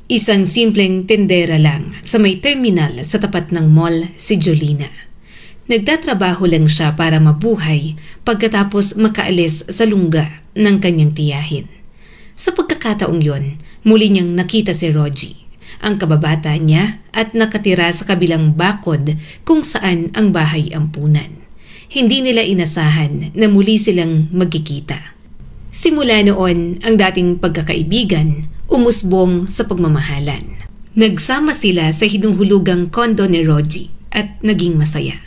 Isang simpleng tendera lang sa may terminal sa tapat ng mall si Jolina. Nagtatrabaho lang siya para mabuhay pagkatapos makaalis sa lungga ng kanyang tiyahin. Sa pagkakataong yon, muli niyang nakita si Rogie, ang kababata niya at nakatira sa kabilang bakod kung saan ang bahay ampunan. Hindi nila inasahan na muli silang magkikita. Simula noon, ang dating pagkakaibigan umusbong sa pagmamahalan. Nagsama sila sa hinuhulugang kondo ni Rogie at naging masaya.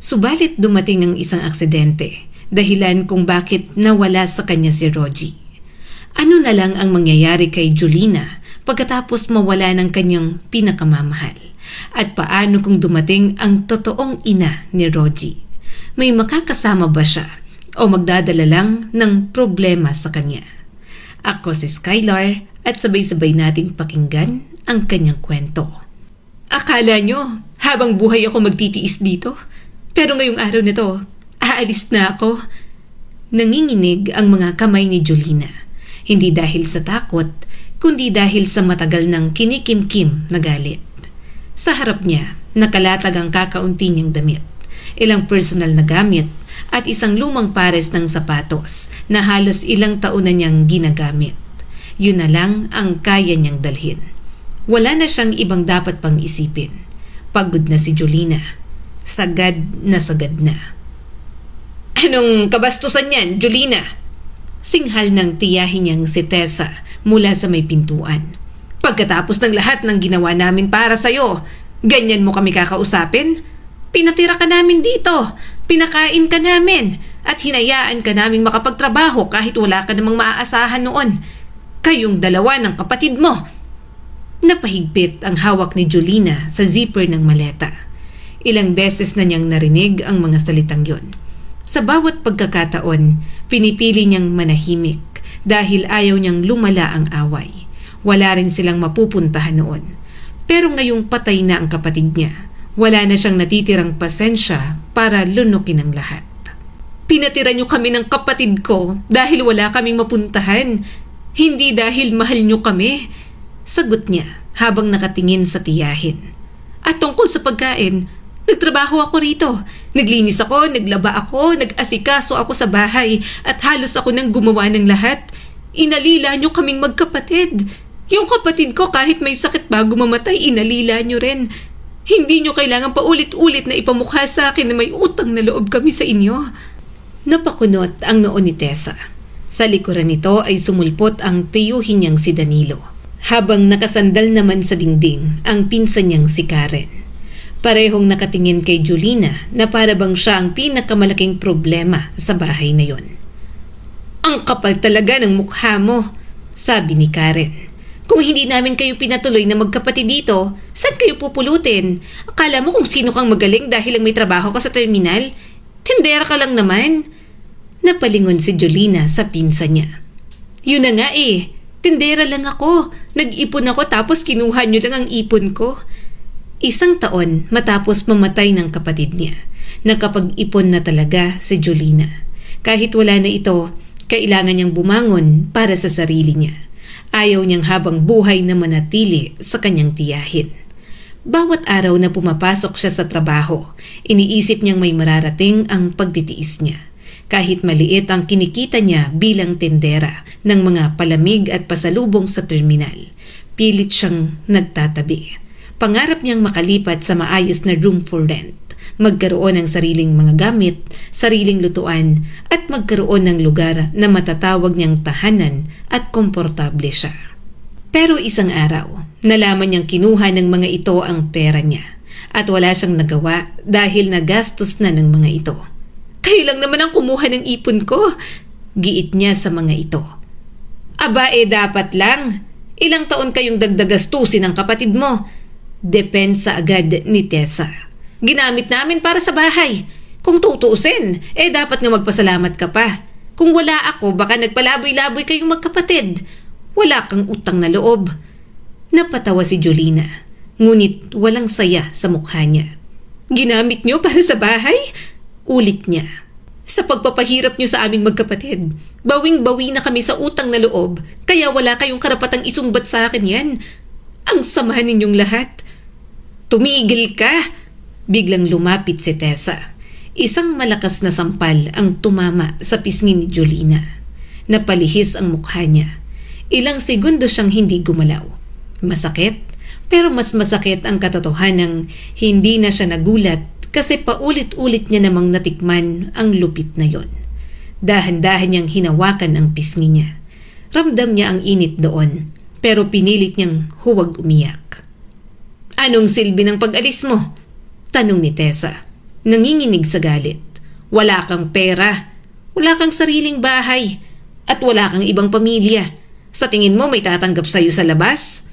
Subalit dumating ang isang aksidente, dahilan kung bakit nawala sa kanya si Rogie. Ano na lang ang mangyayari kay Jolina pagkatapos mawala ng kanyang pinakamamahal? At paano kung dumating ang totoong ina ni Rogie? May makakasama ba siya o magdadala lang ng problema sa kanya? Ako si Skylar at sabay-sabay nating pakinggan ang kanyang kwento. Akala nyo, habang buhay ako magtitiis dito? Pero ngayong araw na to, aalis na ako. Nanginginig ang mga kamay ni Jolina. Hindi dahil sa takot, kundi dahil sa matagal ng kinikimkim na galit. Sa harap niya, nakalatag ang kakaunti niyang damit, ilang personal na gamit, at isang lumang pares ng sapatos na halos ilang taon na niyang ginagamit. Yun na lang ang kaya niyang dalhin. Wala na siyang ibang dapat pang isipin. Pagod na si Jolina. Sagad na sagad na. Anong kabastusan yan, Jolina? Singhal ng tiyahin niyang si Tessa mula sa may pintuan. Pagkatapos ng lahat ng ginawa namin para sa'yo, ganyan mo kami kakausapin? Pinatira ka namin dito, pinakain ka namin, at hinayaan ka naming makapagtrabaho kahit wala ka namang maaasahan noon. Kayong dalawa ng kapatid mo. Napahigpit ang hawak ni Jolina sa zipper ng maleta. Ilang beses na niyang narinig ang mga salitang yon. Sa bawat pagkakataon, pinipili niyang manahimik dahil ayaw niyang lumala ang away. Wala rin silang mapupuntahan noon. Pero ngayong patay na ang kapatid niya, wala na siyang natitirang pasensya para lunukin ang lahat. Pinatira niyo kami ng kapatid ko dahil wala kaming mapuntahan. Hindi dahil mahal niyo kami, sagot niya habang nakatingin sa tiyahin. At tungkol sa pagkain, nagtrabaho ako rito. Naglinis ako, naglaba ako, nag-asikaso ako sa bahay at halos ako nang gumawa ng lahat. Inalila niyo kaming magkapatid. Yung kapatid ko kahit may sakit bago mamatay, inalila niyo rin. Hindi niyo kailangan paulit-ulit na ipamukha sa akin na may utang na loob kami sa inyo. Napakunot ang noo ni Tessa. Sa likuran nito ay sumulpot ang tiyuhin niyang si Danilo, habang nakasandal naman sa dingding ang pinsan niyang si Karen. Parehong nakatingin kay Jolina na para bang siya ang pinakamalaking problema sa bahay na yon. Ang kapal talaga ng mukha mo, sabi ni Karen. Kung hindi namin kayo pinatuloy na magkapatid dito, saan kayo pupulutin? Akala mo kung sino kang magaling dahil lang may trabaho ka sa terminal? Tindera ka lang naman. Napalingon si Jolina sa pinsan niya. Yun na nga tindera lang ako. Nag-ipon ako tapos kinuha niyo lang ang ipon ko. Isang taon matapos mamatay ng kapatid niya, nakapag-ipon na talaga si Jolina. Kahit wala na ito, kailangan niyang bumangon para sa sarili niya. Ayaw niyang habang buhay na manatili sa kanyang tiyahin. Bawat araw na pumapasok siya sa trabaho, iniisip niyang may mararating ang pagtitiis niya. Kahit maliit ang kinikita niya bilang tendera ng mga palamig at pasalubong sa terminal, pilit siyang nagtatabi. Pangarap niyang makalipat sa maayos na room for rent, magkaroon ng sariling mga gamit, sariling lutuan, at magkaroon ng lugar na matatawag niyang tahanan at komportable siya. Pero isang araw, nalaman niyang kinuha ng mga ito ang pera niya at wala siyang nagawa dahil nagastos na ng mga ito. Kayo lang naman ang kumuha ng ipon ko, giit niya sa mga ito. Aba dapat lang. Ilang taon kayong dagdagastusin ng kapatid mo? Depensa agad ni Tessa. Ginamit namin para sa bahay. Kung tutuusin, dapat nga magpasalamat ka pa. Kung wala ako, baka nagpalaboy-laboy kayong magkapatid. Wala kang utang na loob. Napatawa si Jolina, ngunit walang saya sa mukha niya. Ginamit niyo para sa bahay? Ulit niya. Sa pagpapahirap niyo sa aming magkapatid, bawing-bawi na kami sa utang na loob, kaya wala kayong karapatang isumbat sa akin yan. Ang sama ninyong lahat. Tumigil ka! Biglang lumapit si Tessa. Isang malakas na sampal ang tumama sa pisngi ni Jolina. Napalihis ang mukha niya. Ilang segundo siyang hindi gumalaw. Masakit, pero mas masakit ang katotohanang hindi na siya nagulat kasi paulit-ulit niya namang natikman ang lupit na yon. Dahan-dahan niyang hinawakan ang pisngi niya. Ramdam niya ang init doon, pero pinilit niyang huwag umiyak. Anong silbi ng pag-alis mo? Tanong ni Tessa. Nanginginig sa galit. Wala kang pera, wala kang sariling bahay, at wala kang ibang pamilya. Sa tingin mo may tatanggap sa'yo sa labas?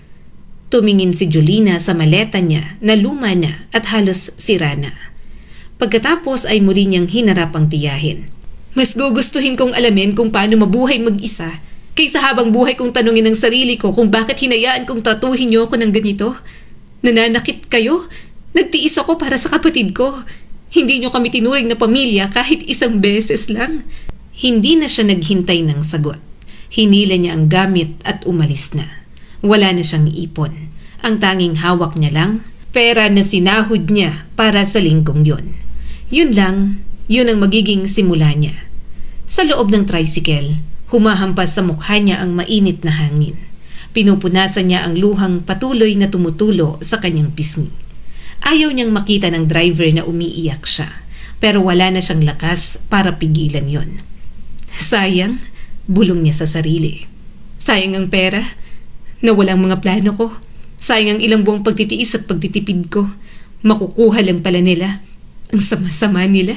Tumingin si Jolina sa maleta niya na luma na at halos sira na. Pagkatapos ay muli niyang hinarap ang tiyahin. Mas gugustuhin kong alamin kung paano mabuhay mag-isa kaysa habang buhay kong tanungin ng sarili ko kung bakit hinayaan kong tratuhin niyo ako ng ganito. Nananakit kayo? Nagtiis ako para sa kapatid ko. Hindi niyo kami tinuring na pamilya kahit isang beses lang. Hindi na siya naghintay ng sagot. Hinila niya ang gamit at umalis na. Wala na siyang ipon. Ang tanging hawak niya lang, pera na sinahod niya para sa linggong yun. Yun lang, yun ang magiging simula niya. Sa loob ng tricycle, humahampas sa mukha niya ang mainit na hangin. Pinupunasan niya ang luhang patuloy na tumutulo sa kanyang pisngi. Ayaw niyang makita ng driver na umiiyak siya, pero wala na siyang lakas para pigilan yon. Sayang, bulong niya sa sarili. Sayang ang pera, nawala ang mga plano ko. Sayang ang ilang buwang pagtitiis at pagtitipid ko. Makukuha lang pala nila. Ang sama-sama nila.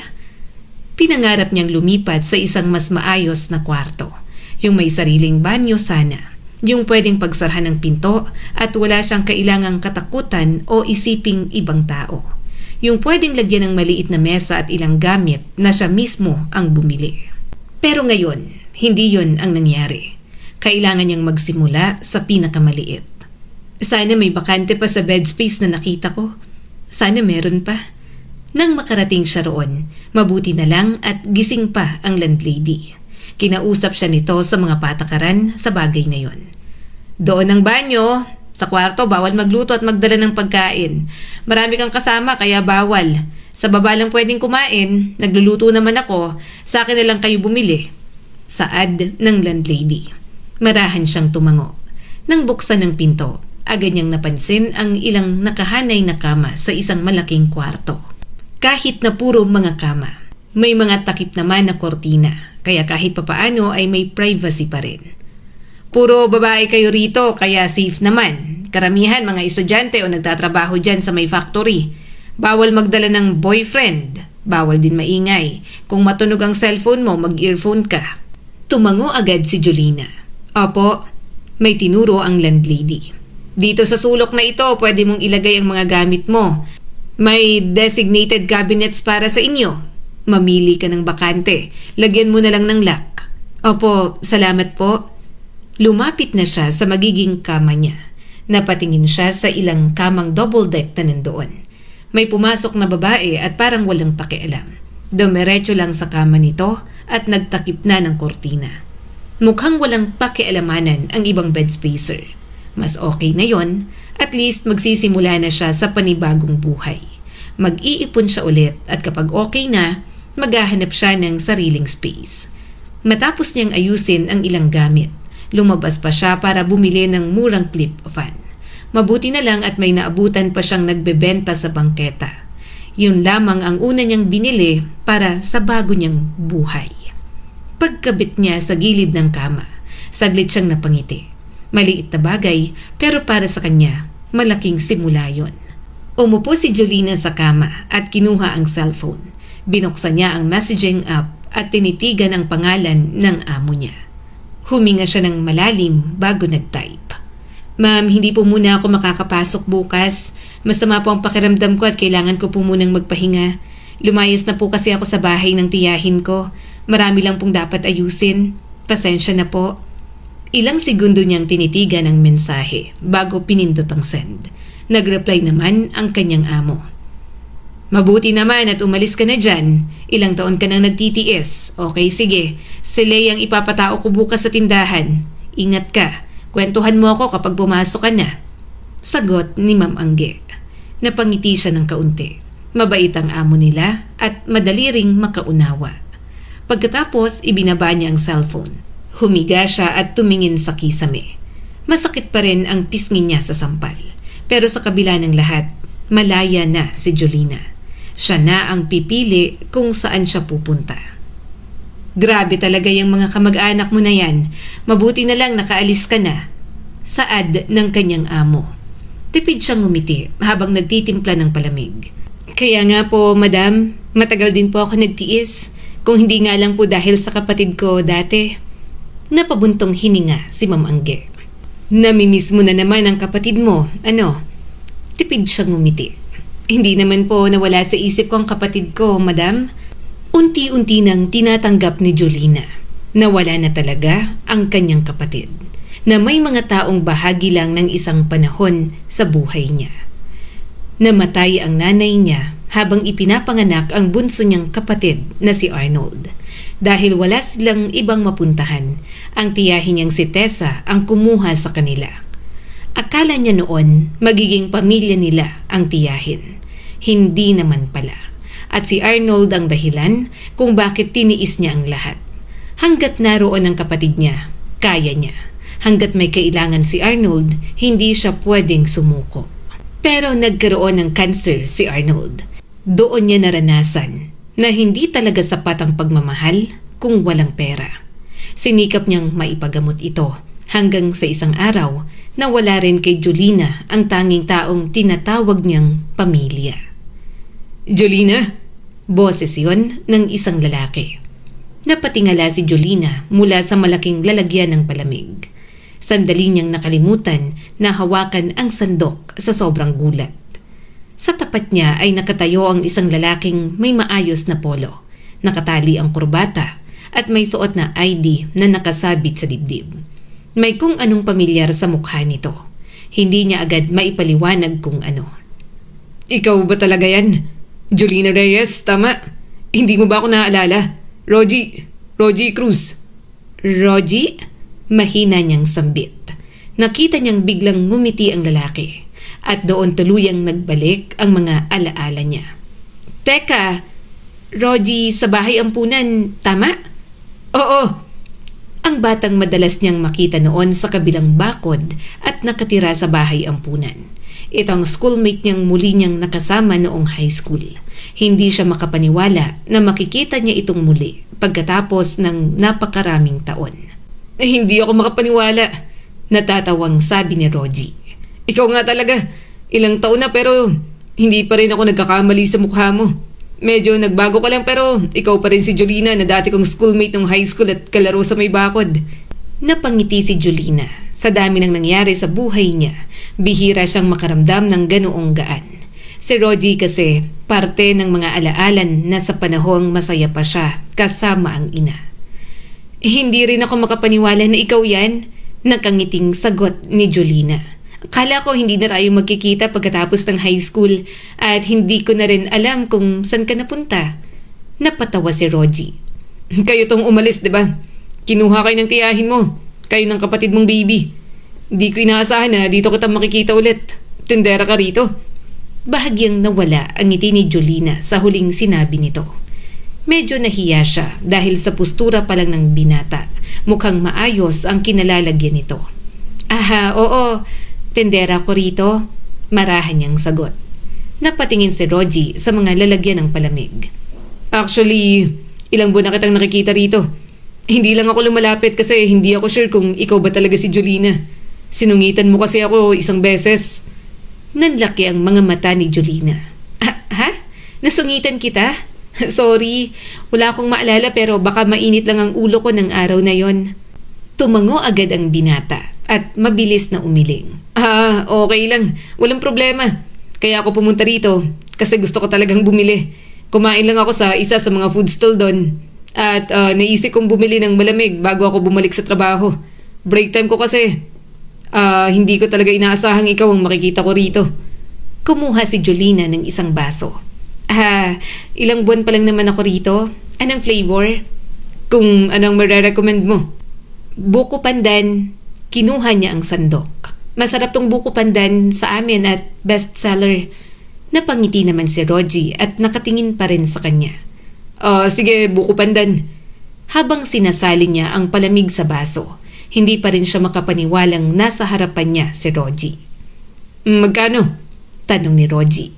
Pinangarap niyang lumipat sa isang mas maayos na kwarto. Yung may sariling banyo sana. Yung pwedeng pagsarhan ng pinto at wala siyang kailangang katakutan o isiping ibang tao. Yung pwedeng lagyan ng maliit na mesa at ilang gamit na siya mismo ang bumili. Pero ngayon, hindi yun ang nangyari. Kailangan niyang magsimula sa pinakamaliit. Sana may bakante pa sa bed space na nakita ko. Sana meron pa. Nang makarating siya roon, mabuti na lang at gising pa ang landlady. Kinausap siya nito sa mga patakaran sa bagay na yon. Doon ang banyo. Sa kwarto, bawal magluto at magdala ng pagkain. Marami kang kasama kaya bawal. Sa baba lang pwedeng kumain. Nagluluto naman ako. Sa akin na lang kayo bumili. Saad ng landlady. Marahan siyang tumango. Nang buksan ng pinto, agad niyang napansin ang ilang nakahanay na kama sa isang malaking kwarto. Kahit na puro mga kama, may mga takip naman na kortina, kaya kahit papaano ay may privacy pa rin. Puro babae kayo rito, kaya safe naman. Karamihan mga estudyante o nagtatrabaho dyan sa may factory. Bawal magdala ng boyfriend. Bawal din maingay. Kung matunog ang cellphone mo, mag-earphone ka. Tumango agad si Jolina. Opo, may tinuro ang landlady. Dito sa sulok na ito, pwede mong ilagay ang mga gamit mo. May designated cabinets para sa inyo. Mamili ka ng bakante. Lagyan mo na lang ng lock. Opo, salamat po. Lumapit na siya sa magiging kama niya. Napatingin siya sa ilang kamang double deck na nandoon. May pumasok na babae at parang walang pakialam. Dumiretso lang sa kama nito at nagtakip na ng kortina. Mukhang walang pakialamanan ang ibang bed spacer. Mas okay na yon, at least magsisimula na siya sa panibagong buhay. Mag-iipon siya ulit at kapag okay na, maghahanap siya ng sariling space. Matapos niyang ayusin ang ilang gamit, lumabas pa siya para bumili ng murang clip fan. Mabuti na lang at may naabutan pa siyang nagbebenta sa bangketa. Yun lamang ang una niyang binili para sa bago niyang buhay. Pagkabit niya sa gilid ng kama, saglit siyang napangiti. Maliit na bagay, pero para sa kanya, malaking simula yon. Umupo si Jolina sa kama at kinuha ang cellphone. Binuksan niya ang messaging app at tinitigan ang pangalan ng amo niya. Huminga siya ng malalim bago nag-type. Ma'am, hindi po muna ako makakapasok bukas. Masama po ang pakiramdam ko at kailangan ko po munang magpahinga. Lumayas na po kasi ako sa bahay ng tiyahin ko. Marami lang pong dapat ayusin. Pasensya na po. Ilang segundo niyang tinitigan ang mensahe bago pinindot ang send. Nag-reply naman ang kanyang amo. Mabuti naman at umalis ka na dyan. Ilang taon ka nang nagtitiis. Okay, sige. Si Lei ang ipapatao ko bukas sa tindahan. Ingat ka. Kwentuhan mo ako kapag pumasok ka na. Sagot ni Ma'am Angge. Napangiti siya ng kaunti. Mabait ang amo nila at madali ring makaunawa. Pagkatapos, ibinaba niya ang cellphone. Humiga siya at tumingin sa kisame. Masakit pa rin ang pisngi niya sa sampal. Pero sa kabila ng lahat, malaya na si Jolina. Siya na ang pipili kung saan siya pupunta. Grabe talaga yung mga kamag-anak mo na yan. Mabuti na lang nakaalis ka na. Saad ng kanyang amo. Tipid siyang ngumiti habang nagtitimpla ng palamig. Kaya nga po, madam, matagal din po ako nagtiis. Kung hindi nga lang po dahil sa kapatid ko dati. Napabuntong hininga si Ma'am Angge. Namimiss mo na naman ang kapatid mo, ano? Tipid siyang ngumiti. Hindi naman po nawala sa isip ko ang kapatid ko, madam. Unti-unti nang tinatanggap ni Jolina. Nawala na talaga ang kanyang kapatid. Na may mga taong bahagi lang ng isang panahon sa buhay niya. Namatay ang nanay niya habang ipinapanganak ang bunso niyang kapatid na si Arnold. Dahil wala silang ibang mapuntahan, ang tiyahin niyang si Tessa ang kumuha sa kanila. Akala niya noon magiging pamilya nila ang tiyahin. Hindi naman pala. At si Arnold ang dahilan kung bakit tiniis niya ang lahat. Hanggat naroon ang kapatid niya, kaya niya. Hanggat may kailangan si Arnold, hindi siya pwedeng sumuko. Pero nagkaroon ng cancer si Arnold. Doon niya naranasan na hindi talaga sapat ang pagmamahal kung walang pera. Sinikap niyang maipagamot ito hanggang sa isang araw na wala rin kay Jolina ang tanging taong tinatawag niyang pamilya. Jolina? Boses yon ng isang lalaki. Napatingala si Jolina mula sa malaking lalagyan ng palamig. Sandali niyang nakalimutan na hawakan ang sandok sa sobrang gulat. Sa tapat niya ay nakatayo ang isang lalaking may maayos na polo, nakatali ang kurbata at may suot na ID na nakasabit sa dibdib. May kung anong pamilyar sa mukha nito. Hindi niya agad maipaliwanag kung ano. Ikaw ba talaga yan? Jolina Reyes, tama? Hindi mo ba ako naaalala? Rogie Cruz. Rogie? Mahina niyang sambit. Nakita niyang biglang ngumiti ang lalaki at doon tuluyang nagbalik ang mga alaala niya. Teka, Rogie sa bahay ampunan, tama? Oo. Ang batang madalas niyang makita noon sa kabilang bakod at nakatira sa bahay ampunan. Ito ang schoolmate niyang muli niyang nakasama noong high school. Hindi siya makapaniwala na makikita niya itong muli pagkatapos ng napakaraming taon. Hindi ako makapaniwala. Natatawang sabi ni Rogie. Ikaw nga talaga. Ilang taon na pero hindi pa rin ako nagkakamali sa mukha mo. Medyo nagbago ka lang pero ikaw pa rin si Jolina na dati kong schoolmate nung high school at kalaro sa may bakod. Napangiti si Jolina. Sa dami ng nangyari sa buhay niya, bihira siyang makaramdam ng ganoong gaan. Si Rogie kasi parte ng mga alaalan na sa panahong masaya pa siya kasama ang ina. Hindi rin ako makapaniwala na ikaw yan, nakangiting sagot ni Jolina. Akala ko hindi na tayo magkikita pagkatapos ng high school at hindi ko na rin alam kung saan ka napunta. Napatawa si Rogie. Kayo tong umalis, diba? Kinuha kayo ng tiyahin mo. Kayo ng kapatid mong baby. Hindi ko inaasahan na dito kita makikita ulit. Tindera ka rito. Bahagyang nawala ang ngiti ni Jolina sa huling sinabi nito. Medyo nahiya siya dahil sa postura pa lang ng binata. Mukhang maayos ang kinalalagyan nito. Aha, oo. Tendera ko rito. Marahan niyang sagot. Napatingin si Rogie sa mga lalagyan ng palamig. Actually, ilang buwan na kitang nakikita rito. Hindi lang ako lumalapit kasi hindi ako sure kung ikaw ba talaga si Jolina. Sinungitan mo kasi ako isang beses. Nanlaki ang mga mata ni Jolina. Ha? Nasungitan kita? Sorry, wala akong maalala pero baka mainit lang ang ulo ko ng araw na yon. Tumango agad ang binata at mabilis na umiling. Okay lang. Walang problema. Kaya ako pumunta rito kasi gusto ko talagang bumili. Kumain lang ako sa isa sa mga food stall doon. At naisip kong bumili ng malamig bago ako bumalik sa trabaho. Break time ko kasi. Hindi ko talaga inaasahang ikaw ang makikita ko rito. Kumuha si Jolina ng isang baso. Ilang buwan pa lang naman ako rito. Anong flavor? Kung anong mare-recommend mo. Buko pandan. Kinuha niya ang sandok. Masarap tong buko pandan sa amin at bestseller. Napangiti naman si Rogie at nakatingin pa rin sa kanya. Sige, buko pandan. Habang sinasali niya ang palamig sa baso, hindi pa rin siya makapaniwalang nasa harapan niya si Rogie. Magkano? Tanong ni Rogie.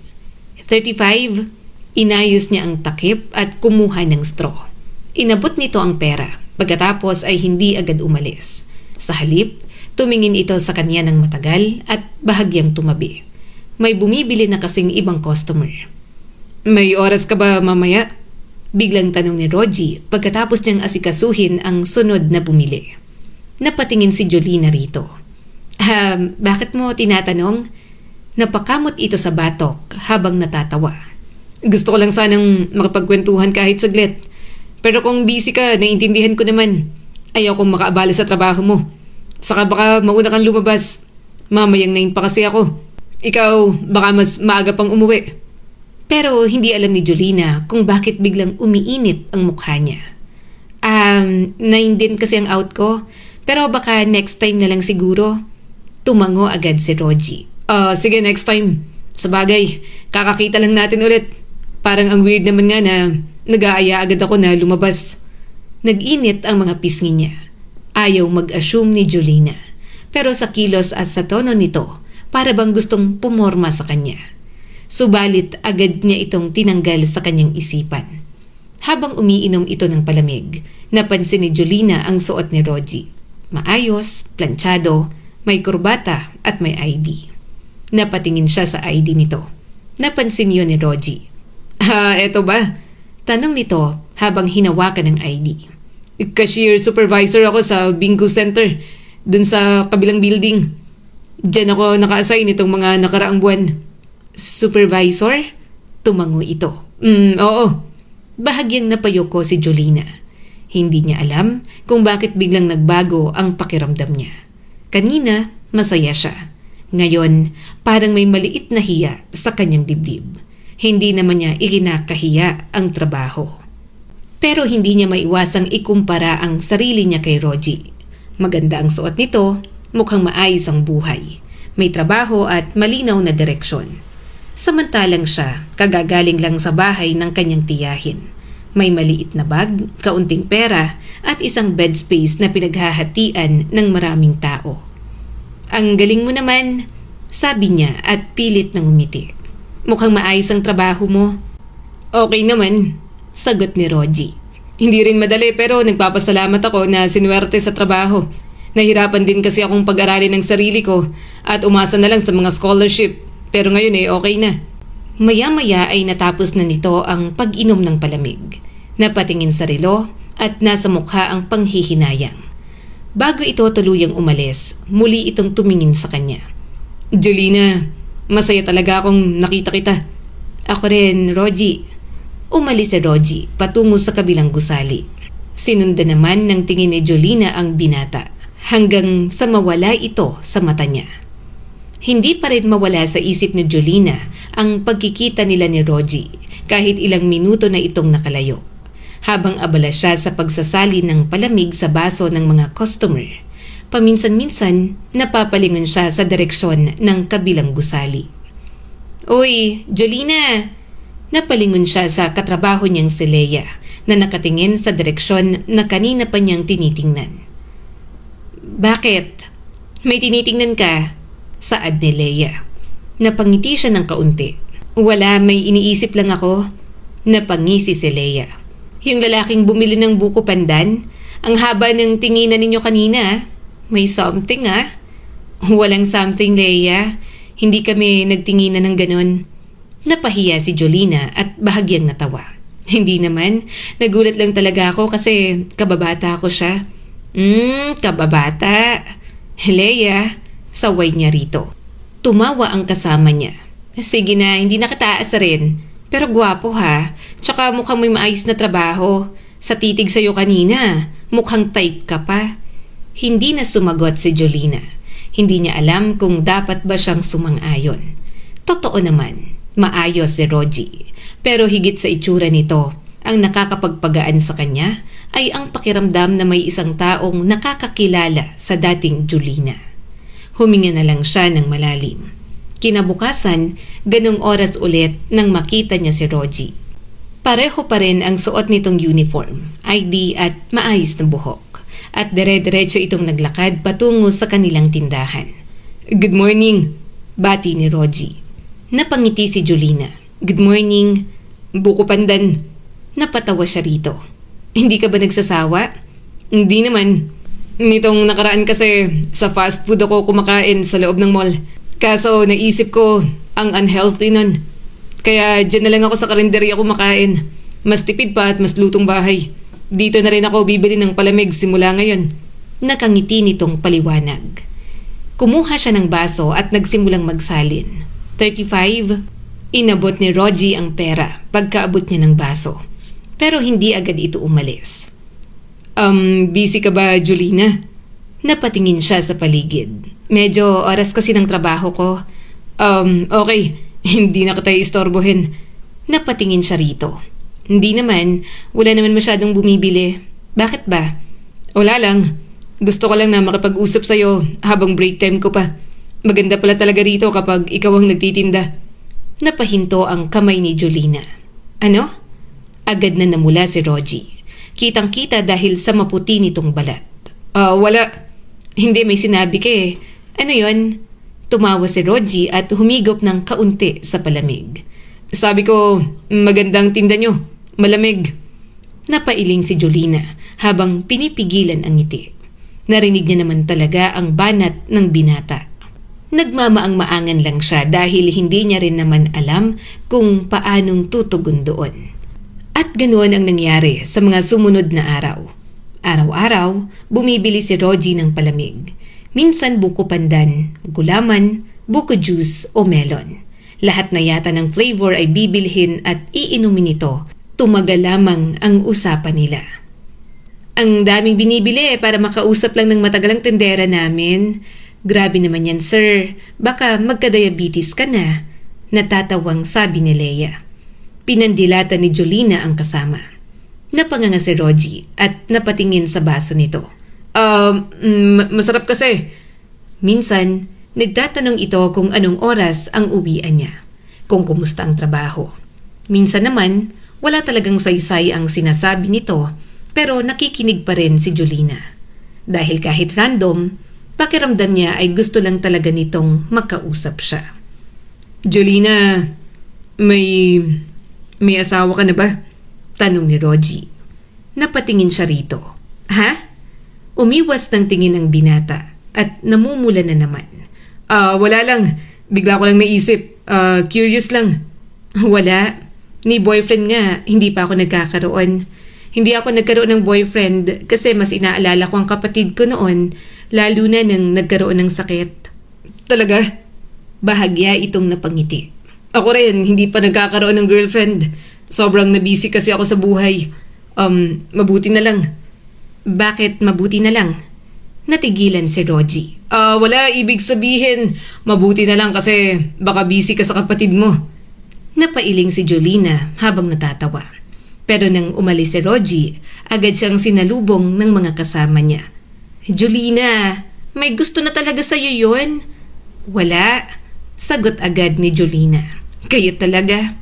35. Inayos niya ang takip at kumuha ng straw. Inabot nito ang pera, pagkatapos ay hindi agad umalis. Sa halip, tumingin ito sa kanya ng matagal at bahagyang tumabi. May bumibili na kasing ibang customer. May oras ka ba mamaya? Biglang tanong ni Rogie pagkatapos niyang asikasuhin ang sunod na bumili. Napatingin si Jolina rito. Bakit mo tinatanong? Napakamot ito sa batok habang natatawa. Gusto ko lang sanang makapagkwentuhan kahit saglit. Pero kung busy ka, naiintindihan ko naman. Ayaw kong makaabala sa trabaho mo. Saka baka mauna kang lumabas. Mamayang 9 pa kasi ako. Ikaw, baka mas maaga pang umuwi. Pero hindi alam ni Jolina kung bakit biglang umiinit ang mukha niya. 9 din kasi ang out ko. Pero baka next time na lang siguro. Tumango agad si Rogie. Sige, next time. Sabagay, kakakita lang natin ulit. Parang ang weird naman nga na nag-aaya agad ako na lumabas. Nag-init ang mga pisngi niya. Ayaw mag-assume ni Jolina. Pero sa kilos at sa tono nito, para bang gustong pumorma sa kanya. Subalit agad niya itong tinanggal sa kanyang isipan. Habang umiinom ito ng palamig, napansin ni Jolina ang suot ni Rogie. Maayos, planchado, may kurbata at may ID. Napatingin siya sa ID nito. Napansin yun ni Rogie. Eto ba? Tanong nito habang hinawakan ng ID. Cashier supervisor ako sa bingo center, dun sa kabilang building. Diyan ako naka-assign itong mga nakaraang buwan. Supervisor? Tumango ito. Oo. Bahagyang napayoko si Jolina. Hindi niya alam kung bakit biglang nagbago ang pakiramdam niya. Kanina, masaya siya. Ngayon, parang may maliit na hiya sa kanyang dibdib. Hindi naman niya ikinakahiya ang trabaho. Pero hindi niya maiwasang ikumpara ang sarili niya kay Rogie. Maganda ang suot nito, mukhang maayos ang buhay. May trabaho at malinaw na direksyon. Samantalang siya, kagagaling lang sa bahay ng kanyang tiyahin. May maliit na bag, kaunting pera at isang bed space na pinaghahatian ng maraming tao. Ang galing mo naman, sabi niya at pilit ng umiti. Mukhang maayos ang trabaho mo. Okay naman, sagot ni Rogie. Hindi rin madali pero nagpapasalamat ako na sinuwerte sa trabaho. Nahirapan din kasi akong pag-aralin ng sarili ko at umasa na lang sa mga scholarship. Pero ngayon okay na. Maya-maya ay natapos na nito ang pag-inom ng palamig. Napatingin sa relo at nasa mukha ang panghihinayang. Bago ito tuluyang umalis, muli itong tumingin sa kanya. Jolina, masaya talaga akong nakita kita. Ako rin, Rogie. Umalis si Rogie patungo sa kabilang gusali. Sinundan naman ng tingin ni Jolina ang binata hanggang sa mawala ito sa mata niya. Hindi pa rin mawala sa isip ni Jolina ang pagkikita nila ni Rogie kahit ilang minuto na itong nakalayo. Habang abala siya sa pagsasali ng palamig sa baso ng mga customer, paminsan-minsan napapalingon siya sa direksyon ng kabilang gusali. Uy, Jolina! Napalingon siya sa katrabaho niyang si Leia na nakatingin sa direksyon na kanina pa niyang tinitingnan. Bakit? May tinitingnan ka? Saad ni Leia. Napangiti siya ng kaunti. Wala, may iniisip lang ako. Napangisi si Leia. Yung lalaking bumili ng buko pandan, ang haba ng tinginan ninyo kanina. May something Walang something, Leia. Hindi kami nagtinginan ng ganun. Napahiya si Jolina at bahagyang natawa. Hindi naman, nagulat lang talaga ako kasi kababata ko siya. Kababata. Leia, saway niya rito. Tumawa ang kasama niya. Sige na, hindi na kita aasarin. Pero gwapo ha, tsaka mukhang may maayos na trabaho. Sa titig sa'yo kanina, mukhang type ka pa. Hindi na sumagot si Jolina. Hindi niya alam kung dapat ba siyang sumang-ayon. Totoo naman, maayos si Rogie. Pero higit sa itsura nito, ang nakakapagpagaan sa kanya ay ang pakiramdam na may isang taong nakakakilala sa dating Jolina. Huminga na lang siya ng malalim. Kinabukasan, ganong oras ulit nang makita niya si Rogie. Pareho pa rin ang suot nitong uniform, ID at maayos na buhok. At dire-diretso itong naglakad patungo sa kanilang tindahan. "Good morning," bati ni Rogie. Napangiti si Jolina. "Good morning, Buko Pandan." Napatawa siya rito. "Hindi ka ba nagsasawa?" "Hindi naman. Nitong nakaraan kasi sa fast food ako kumakain sa loob ng mall. Kaso naisip ko ang unhealthy nun. Kaya dyan na lang ako sa karinderya kumakain. Mas tipid pa at mas lutong bahay. Dito na rin ako bibili ng palamig simula ngayon." Nakangiti nitong paliwanag. Kumuha siya ng baso at nagsimulang magsalin. 35. Inabot ni Rogie ang pera pagkaabot niya ng baso. Pero hindi agad ito umalis. Busy ka ba, Jolina?" Napatingin siya sa paligid. "Medyo oras kasi ng trabaho ko." Okay. Hindi na kita istorbohin." Napatingin siya rito. "Hindi naman. Wala naman masyadong bumibili. Bakit ba?" "Wala lang. Gusto ko lang na makipag-usap sa'yo habang break time ko pa. Maganda pala talaga rito kapag ikaw ang nagtitinda." Napahinto ang kamay ni Jolina. "Ano?" Agad na namula si Rogie. Kitang-kita dahil sa maputi nitong balat. Wala. Hindi, may sinabi ka eh." "Ano yon?" Tumawa si Rogie at humigop ng kaunti sa palamig. "Sabi ko, magandang tinda nyo. Malamig." Napailing si Jolina habang pinipigilan ang ngiti. Narinig niya naman talaga ang banat ng binata. Nagmamaang-maangan lang siya dahil hindi niya rin naman alam kung paanong tutugon doon. At ganoon ang nangyari sa mga sumunod na araw. Araw-araw, bumibili si Rogie ng palamig. Minsan buko pandan, gulaman, buko juice o melon. Lahat na yata ng flavor ay bibilhin at iinumin ito. Tumagal lamang ang usapan nila. "Ang daming binibili para makausap lang ng matagalang tendera namin." "Grabe naman yan, sir. Baka magka-diabetes ka na." Natatawang sabi ni Leia. Pinandilata ni Jolina ang kasama. Napanganga si Rogie at napatingin sa baso nito. Masarap kasi." Minsan, nagtatanong ito kung anong oras ang uwian niya, kung kumusta ang trabaho. Minsan naman, wala talagang saysay ang sinasabi nito, pero nakikinig pa rin si Jolina. Dahil kahit random, pakiramdam niya ay gusto lang talaga nitong makausap siya. "Jolina, may asawa ka na ba?" tanong ni Rogie. Napatingin siya rito. "Ha?" Umiwas ng tingin ng binata at namumula na naman. Wala lang. Bigla ko lang naisip. Curious lang." "Wala. Ni boyfriend nga, hindi pa ako nagkakaroon. Hindi ako nagkaroon ng boyfriend kasi mas inaalala ko ang kapatid ko noon, lalo na nang nagkaroon ng sakit." "Talaga?" Bahagya itong napangiti. "Ako rin, hindi pa nagkakaroon ng girlfriend. Sobrang nabisi kasi ako sa buhay. Mabuti na lang." "Bakit mabuti na lang?" Natigilan si Rogie. Wala, ibig sabihin, mabuti na lang kasi baka busy ka sa kapatid mo." Napailing si Jolina habang natatawa. Pero nang umalis si Rogie, agad siyang sinalubong ng mga kasama niya. "Jolina, may gusto na talaga sa'yo yun?" "Wala," sagot agad ni Jolina. "Kayo talaga?"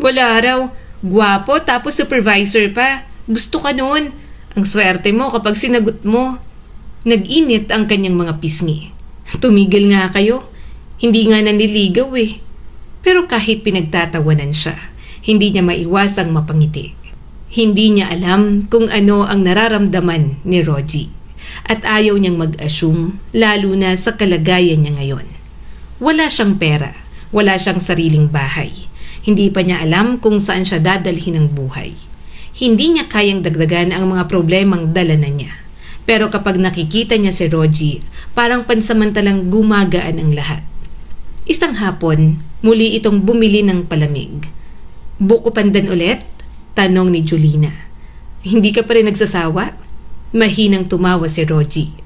"Wala raw. Gwapo tapos supervisor pa. Gusto ka nun. Ang swerte mo kapag sinagot mo." Nag-init ang kanyang mga pisngi. "Tumigil nga kayo. Hindi nga nanliligaw eh." Pero kahit pinagtatawanan siya, hindi niya maiwasang mapangiti. Hindi niya alam kung ano ang nararamdaman ni Rogie. At ayaw niyang mag-assume, lalo na sa kalagayan niya ngayon. Wala siyang pera, wala siyang sariling bahay. Hindi pa niya alam kung saan siya dadalhin ang buhay. Hindi niya kayang dagdagan ang mga problemang dala na niya. Pero kapag nakikita niya si Rogie, parang pansamantalang gumagaan ang lahat. Isang hapon, muli itong bumili ng palamig. "Buko pandan ulit?" tanong ni Jolina. "Hindi ka pa rin nagsasawa?" Mahinang tumawa si Rogie.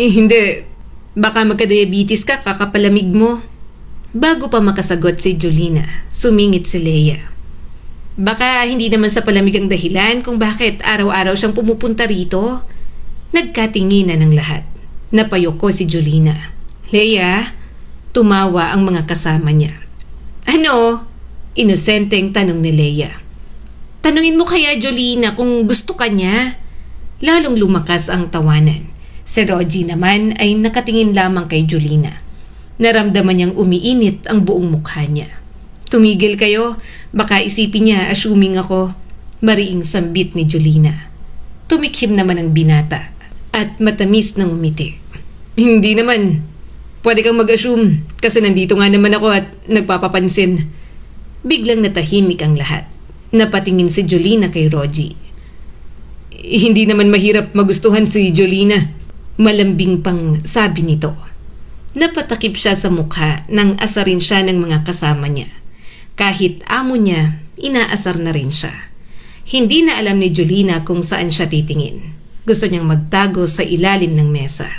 Hindi. Baka magka-diabetes ka kakapalamig mo." Bago pa makasagot si Jolina, sumingit si Leia. "Baka hindi naman sa palamig ang dahilan kung bakit araw-araw siyang pumupunta rito." Nagkatinginan ng lahat. Napayoko si Jolina. Leia, tumawa ang mga kasama niya. Ano? Inosenteng tanong ni Leia. Tanungin mo kaya Jolina kung gusto ka niya. Lalong lumakas ang tawanan. Si Rogie naman ay nakatingin lamang kay Jolina. Naramdaman niyang umiinit ang buong mukha niya. Tumigil kayo, baka isipin niya assuming ako. Mariing sambit ni Jolina. Tumikhim naman ang binata at matamis ng umiti. Hindi naman. Pwede kang mag-assume kasi nandito nga naman ako at nagpapapansin. Biglang natahimik ang lahat. Napatingin si Jolina kay Rogie. Hindi naman mahirap magustuhan si Jolina. Malambing pang sabi nito. Napatakip siya sa mukha nang asarin siya ng mga kasama niya. Kahit amo niya, inaasar na rin siya. Hindi na alam ni Jolina kung saan siya titingin. Gusto niyang magtago sa ilalim ng mesa.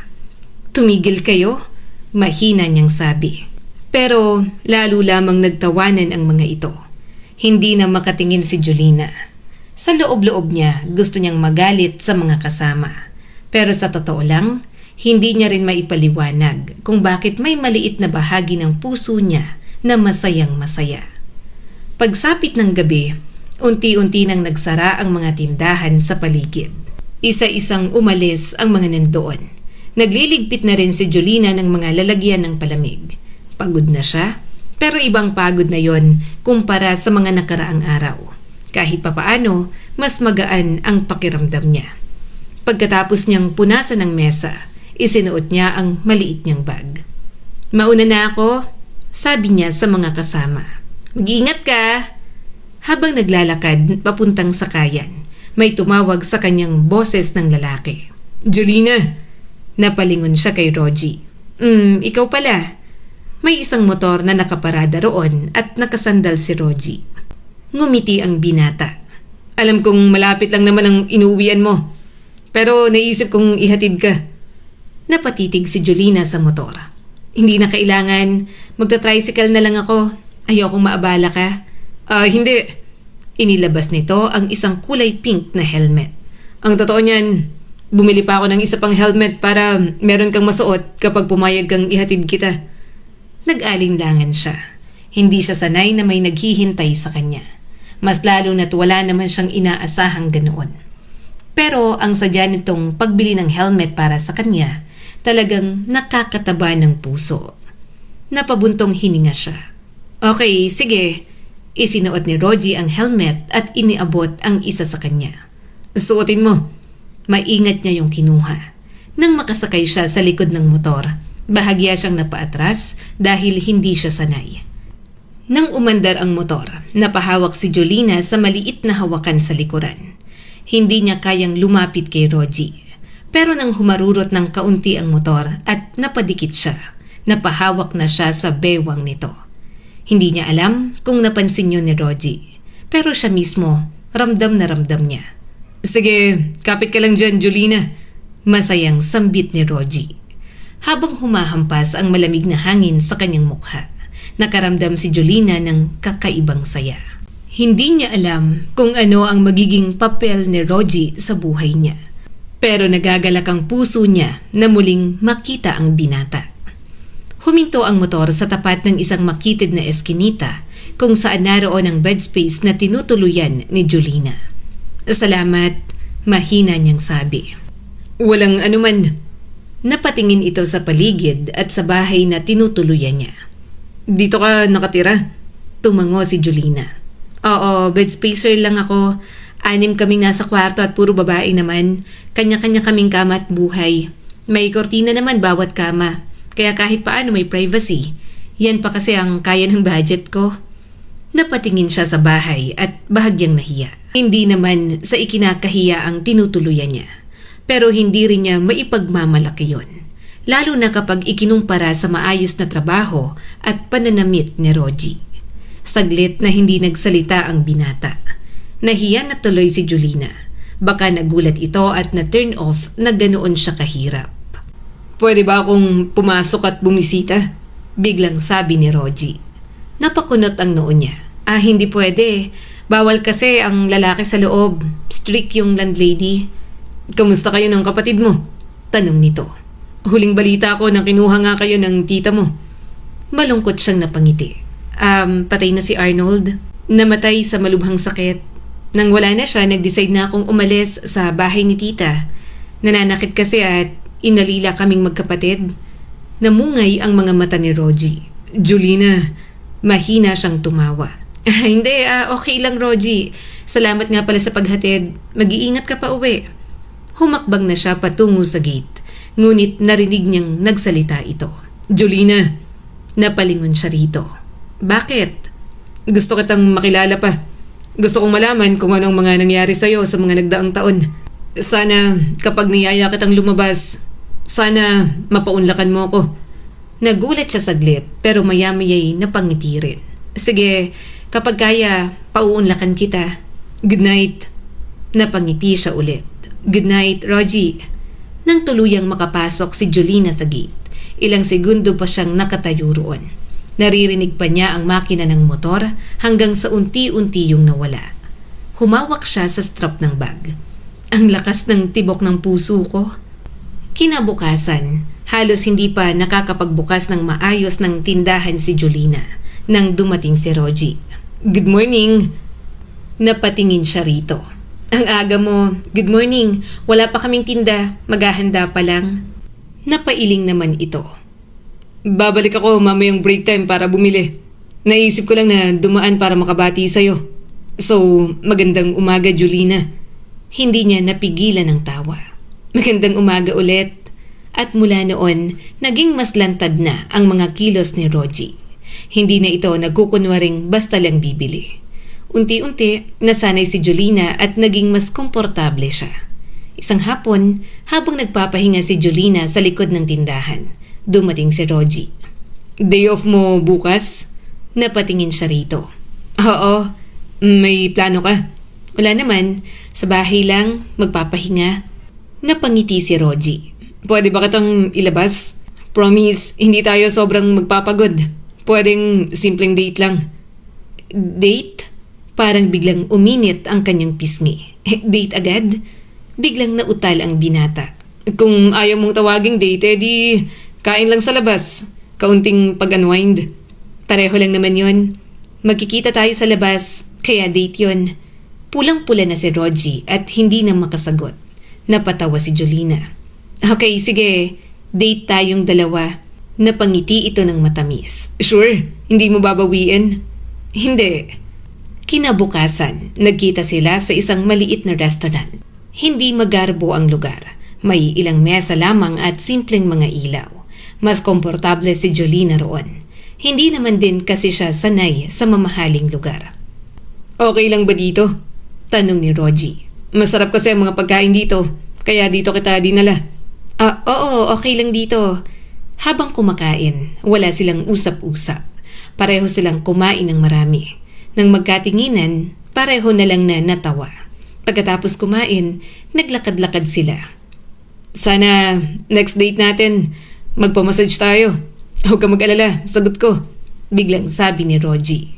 Tumigil kayo? Mahina niyang sabi. Pero lalo lamang nagtawanan ang mga ito. Hindi na makatingin si Jolina. Sa loob-loob niya, gusto niyang magalit sa mga kasama. Pero sa totoo lang, hindi niya rin maipaliwanag kung bakit may maliit na bahagi ng puso niya na masayang masaya. Pagsapit ng gabi, unti-unti nang nagsara ang mga tindahan sa paligid. Isa-isang umalis ang mga nandoon. Nagliligpit na rin si Jolina ng mga lalagyan ng palamig. Pagod na siya, pero ibang pagod na yon kumpara sa mga nakaraang araw. Kahit papaano, mas magaan ang pakiramdam niya. Pagkatapos niyang punasan ng mesa, isinuot niya ang maliit niyang bag. Mauna na ako, sabi niya sa mga kasama. Mag-iingat ka! Habang naglalakad papuntang sakayan, may tumawag sa kanyang boses ng lalaki. Jolina! Napalingon siya kay Rogie. Ikaw pala. May isang motor na nakaparada roon at nakasandal si Rogie. Ngumiti ang binata. Alam kong malapit lang naman ang inuwian mo. Pero naisip kong ihatid ka. Napatitig si Jolina sa motor. Hindi na kailangan. Magta-tricycle na lang ako. Ayokong maabala ka. Hindi. Inilabas nito ang isang kulay pink na helmet. Ang totoo niyan, bumili pa ako ng isa pang helmet para meron kang masuot kapag pumayag kang ihatid kita. Nag-alinlangan siya. Hindi siya sanay na may naghihintay sa kanya. Mas lalo na't wala naman siyang inaasahang ganoon. Pero ang sadya nitong pagbili ng helmet para sa kanya, talagang nakakataba ng puso. Napabuntong hininga siya. Okay, sige. Isinuot ni Rogie ang helmet at iniabot ang isa sa kanya. Suotin mo. Maingat niya yung kinuha. Nang makasakay siya sa likod ng motor, bahagya siyang napaatras dahil hindi siya sanay. Nang umandar ang motor, napahawak si Jolina sa maliit na hawakan sa likuran. Hindi niya kayang lumapit kay Rogie. Pero nang humarurot ng kaunti ang motor at napadikit siya, napahawak na siya sa bewang nito. Hindi niya alam kung napansin yun ni Rogie. Pero siya mismo, ramdam na ramdam niya. Sige, kapit ka lang dyan, Jolina. Masayang sambit ni Rogie. Habang humahampas ang malamig na hangin sa kanyang mukha, nakaramdam si Jolina ng kakaibang saya. Hindi niya alam kung ano ang magiging papel ni Rogie sa buhay niya. Pero nagagalak ang puso niya na muling makita ang binata. Huminto ang motor sa tapat ng isang makitid na eskinita kung saan naroon ang bed space na tinutuluyan ni Jolina. Salamat, mahina niyang sabi. Walang anuman. Napatingin ito sa paligid at sa bahay na tinutuluyan niya. Dito ka nakatira? Tumango si Jolina. Oo, bed spacer lang ako. 6 kaming nasa kwarto at puro babae naman. Kanya-kanya kaming kama at buhay. May kortina naman bawat kama. Kaya kahit paano may privacy. Yan pa kasi ang kaya ng budget ko. Napatingin siya sa bahay at bahagyang nahiya. Hindi naman sa ikinakahiya ang tinutuluyan niya. Pero hindi rin niya maipagmamalaki yon. Lalo na kapag ikinumpara sa maayos na trabaho at pananamit ni Rogie. Saglit na hindi nagsalita ang binata. Nahiya na tuloy si Jolina. Baka nagulat ito at na-turn off na ganoon siya kahirap. Pwede ba akong pumasok at bumisita? Biglang sabi ni Rogie. Napakunot ang noo niya. Hindi pwede. Bawal kasi ang lalaki sa loob. Strict yung landlady. Kamusta kayo ng kapatid mo? Tanong nito. Huling balita ko nang kinuha nga kayo ng tita mo. Malungkot siyang napangiti. Patay na si Arnold. Namatay sa malubhang sakit. Nang wala na siya, nag-decide na akong umalis sa bahay ni tita. Nananakit kasi at inalila kaming magkapatid. Namungay ang mga mata ni Rogie. Julina, mahina siyang tumawa. Hindi, okay lang Rogie. Salamat nga pala sa paghatid. Mag-iingat ka pa uwi. Humakbang na siya patungo sa gate. Ngunit narinig niyang nagsalita ito. Julina, napalingon siya rito. Bakit? Gusto kitang makilala pa. Gusto kong malaman kung anong mga nangyari sa'yo sa mga nagdaang taon. Sana kapag niyaya kitang lumabas, sana mapaunlakan mo ako. Nagulat siya saglit pero maya-maya'y napangiti rin. Sige, kapag kaya, pauunlakan kita. Good night. Napangiti siya ulit. Good night, Rogie. Nang tuluyang makapasok si Julina sa gate, ilang segundo pa siyang nakatayo roon. Naririnig pa niya ang makina ng motor hanggang sa unti-unti yung nawala. Humawak siya sa strap ng bag. Ang lakas ng tibok ng puso ko. Kinabukasan, halos hindi pa nakakapagbukas ng maayos ng tindahan si Julina nang dumating si Rogie. Good morning! Napatingin siya rito. Ang aga mo. Good morning. Wala pa kaming tinda. Maghahanda pa lang. Napailing naman ito. Babalik ako mamayang break time para bumili. Naisip ko lang na dumaan para makabati sa'yo. So, magandang umaga, Julina. Hindi niya napigilan ng tawa. Magandang umaga ulit. At mula noon, naging mas lantad na ang mga kilos ni Rogie. Hindi na ito nagkukunwaring basta lang bibili. Unti-unti, nasanay si Julina at naging mas komportable siya. Isang hapon, habang nagpapahinga si Julina sa likod ng tindahan, dumating si Rogie. Day off mo bukas? Napatingin siya rito. Oo, may plano ka? Wala naman, sa bahay lang, magpapahinga. Napangiti si Rogie. Pwede ba kitang ilabas? Promise, hindi tayo sobrang magpapagod. Pwedeng simpleng date lang. Date? Parang biglang uminit ang kanyang pisngi. Date agad? Biglang nautal ang binata. Kung ayaw mong tawaging date, di kain lang sa labas. Kaunting pag-unwind. Pareho lang naman yon. Magkikita tayo sa labas, kaya date yon. Pulang-pula na si Rogie at hindi na makasagot. Napatawa si Julina. Okay, sige. Date tayong dalawa. Napangiti ito ng matamis. Sure, hindi mo babawiin? Hindi. Kinabukasan, nagkita sila sa isang maliit na restaurant. Hindi magarbo ang lugar. May ilang mesa lamang at simpleng mga ilaw. Mas komportable si Julina roon. Hindi naman din kasi siya sanay sa mamahaling lugar. Okay lang ba dito? Tanong ni Rogie. Masarap kasi ang mga pagkain dito, kaya dito kita dinala. Oo, okay lang dito. Habang kumakain, wala silang usap-usap. Pareho silang kumain ng marami. Nang magkatinginan, pareho na lang na natawa. Pagkatapos kumain, naglakad-lakad sila. Sana next date natin, magpamassage tayo. Huwag ka mag-alala, sagot ko. Biglang sabi ni Rogie.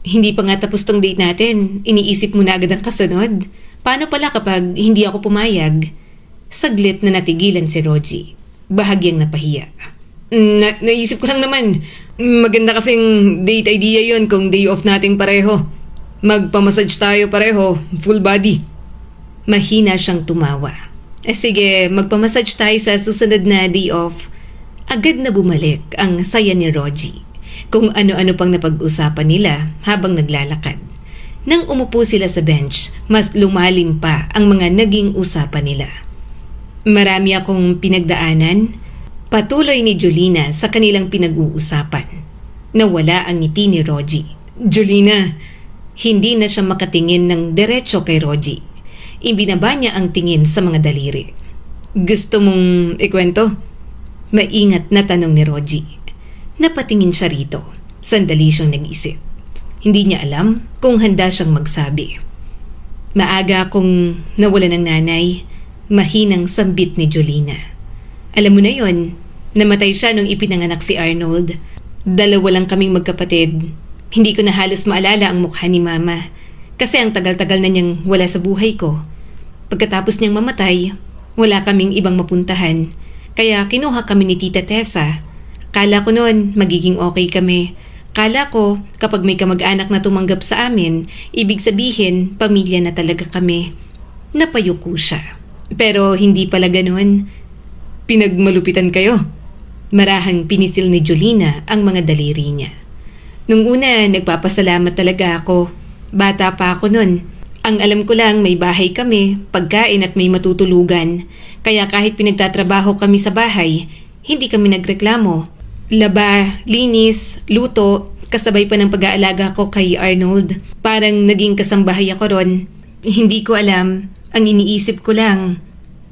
Hindi pa nga tapos tong date natin, iniisip mo na agad ang kasunod. Paano pala kapag hindi ako pumayag? Saglit na natigilan si Rogie. Bahagyang napahiya. Naisip ko lang naman. Maganda kasing date idea yon kung day off nating pareho. Magpamassage tayo pareho, full body. Mahina siyang tumawa. Sige, magpamassage tayo sa susunod na day off. Agad na bumalik ang saya ni Rogie. Kung ano-ano pang napag-usapan nila habang naglalakad. Nang umupo sila sa bench, mas lumalim pa ang mga naging usapan nila. Marami akong pinagdaanan. Patuloy ni Julina sa kanilang pinag-uusapan. Nawala ang ngiti ni Rogie. Julina, hindi na siya makatingin ng diretso kay Rogie. Ibinaba niya ang tingin sa mga daliri. Gusto mong ikwento? Maingat na tanong ni Rogie. Napatingin siya rito. Sandali siyang nag-isip. Hindi niya alam kung handa siyang magsabi. Maaga akong nawala ng nanay. Mahinang sambit ni Julina. Alam mo na yon, namatay siya nung ipinanganak si Arnold. Dalawa lang kaming magkapatid. Hindi ko na halos maalala ang mukha ni Mama kasi ang tagal-tagal na niyang wala sa buhay ko. Pagkatapos niyang mamatay, wala kaming ibang mapuntahan Kaya kinuha kami ni Tita Tessa. Kala ko noon magiging okay kami. Kala ko kapag may kamag-anak na tumanggap sa amin, ibig sabihin pamilya na talaga kami. Napayuko siya. Pero hindi pala ganun. Pinagmalupitan kayo. Marahang pinisil ni Jolina ang mga daliri niya. Nung una, nagpapasalamat talaga ako. Bata pa ako nun. Ang alam ko lang may bahay kami, pagkain at may matutulugan. Kaya kahit pinagtatrabaho kami sa bahay, hindi kami nagreklamo. Laba, linis, luto, kasabay pa ng pag-aalaga ko kay Arnold. Parang naging kasambahay ako ron. Hindi ko alam. Ang iniisip ko lang,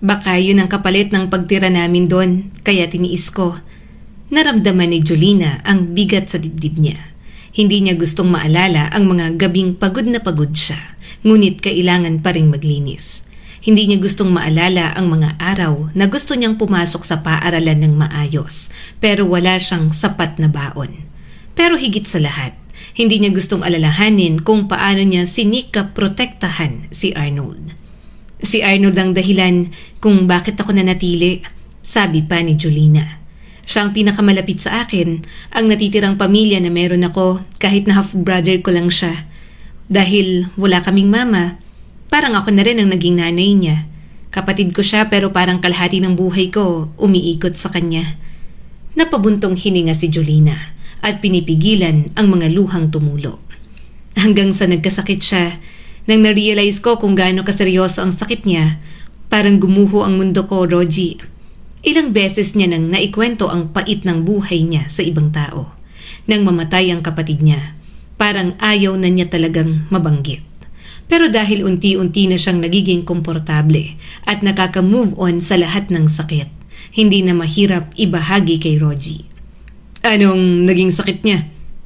baka yun ang kapalit ng pagtira namin doon, kaya tiniis ko. Naramdaman ni Jolina ang bigat sa dibdib niya. Hindi niya gustong maalala ang mga gabing pagod na pagod siya, ngunit kailangan pa ring maglinis. Hindi niya gustong maalala ang mga araw na gusto niyang pumasok sa paaralan ng maayos, pero wala siyang sapat na baon. Pero higit sa lahat, hindi niya gustong alalahanin kung paano niya sinikap protektahan si Arnold. Si Arnold ang dahilan kung bakit ako nanatili, sabi pa ni Jolina. Siya ang pinakamalapit sa akin, ang natitirang pamilya na meron ako kahit na half-brother ko lang siya. Dahil wala kaming mama, parang ako na rin ang naging nanay niya. Kapatid ko siya pero parang kalahati ng buhay ko umiikot sa kanya. Napabuntong hininga si Jolina at pinipigilan ang mga luhang tumulo. Hanggang sa nagkasakit siya. Nang na-realize ko kung gaano kaseryoso ang sakit niya, parang gumuho ang mundo ko, Rogie. Ilang beses niya nang naikwento ang pait ng buhay niya sa ibang tao. Nang mamatay ang kapatid niya, parang ayaw na niya talagang mabanggit. Pero dahil unti-unti na siyang nagiging komportable at nakaka-move on sa lahat ng sakit, hindi na mahirap ibahagi kay Rogie. Anong naging sakit niya?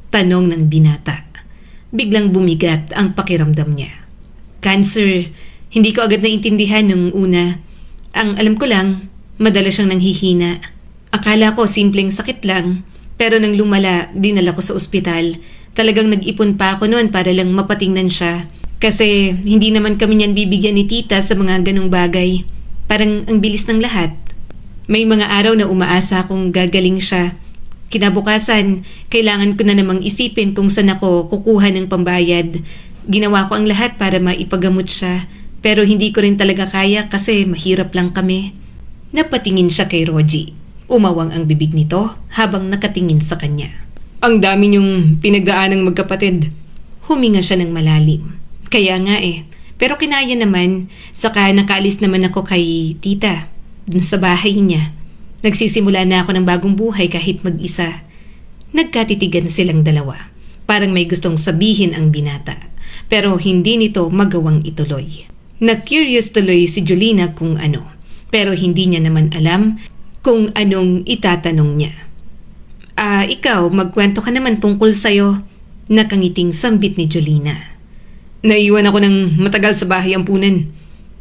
Tanong ng binata. Biglang bumigat ang pakiramdam niya. Cancer. Hindi ko agad naintindihan nung una. Ang alam ko lang, madalas siyang nanghihina. Akala ko simpleng sakit lang, pero nang lumala, dinala ko sa ospital. Talagang nag-ipon pa ako noon para lang mapatingnan siya. Kasi hindi naman kami niyan bibigyan ni tita sa mga ganong bagay. Parang ang bilis ng lahat. May mga araw na umaasa akong gagaling siya. Kinabukasan, kailangan ko na namang isipin kung saan ako kukuha ng pambayad. Ginawa ko ang lahat para maipagamot siya, pero hindi ko rin talaga kaya kasi mahirap lang kami. Napatingin siya kay Rogie. Umawang ang bibig nito habang nakatingin sa kanya. Ang dami niyong pinagdaanang magkapatid. Huminga siya ng malalim. Kaya nga pero kinaya naman, saka nakaalis naman ako kay tita, dun sa bahay niya. Nagsisimula na ako ng bagong buhay kahit mag-isa. Nagkatitigan silang dalawa. Parang may gustong sabihin ang binata. Pero hindi nito magawang ituloy. Na-curious tuloy si Jolina kung ano. Pero hindi niya naman alam kung anong itatanong niya. Ikaw, magkwento ka naman tungkol sa'yo. Nakangiting sambit ni Jolina. Naiwan ako ng matagal sa bahay ampunan.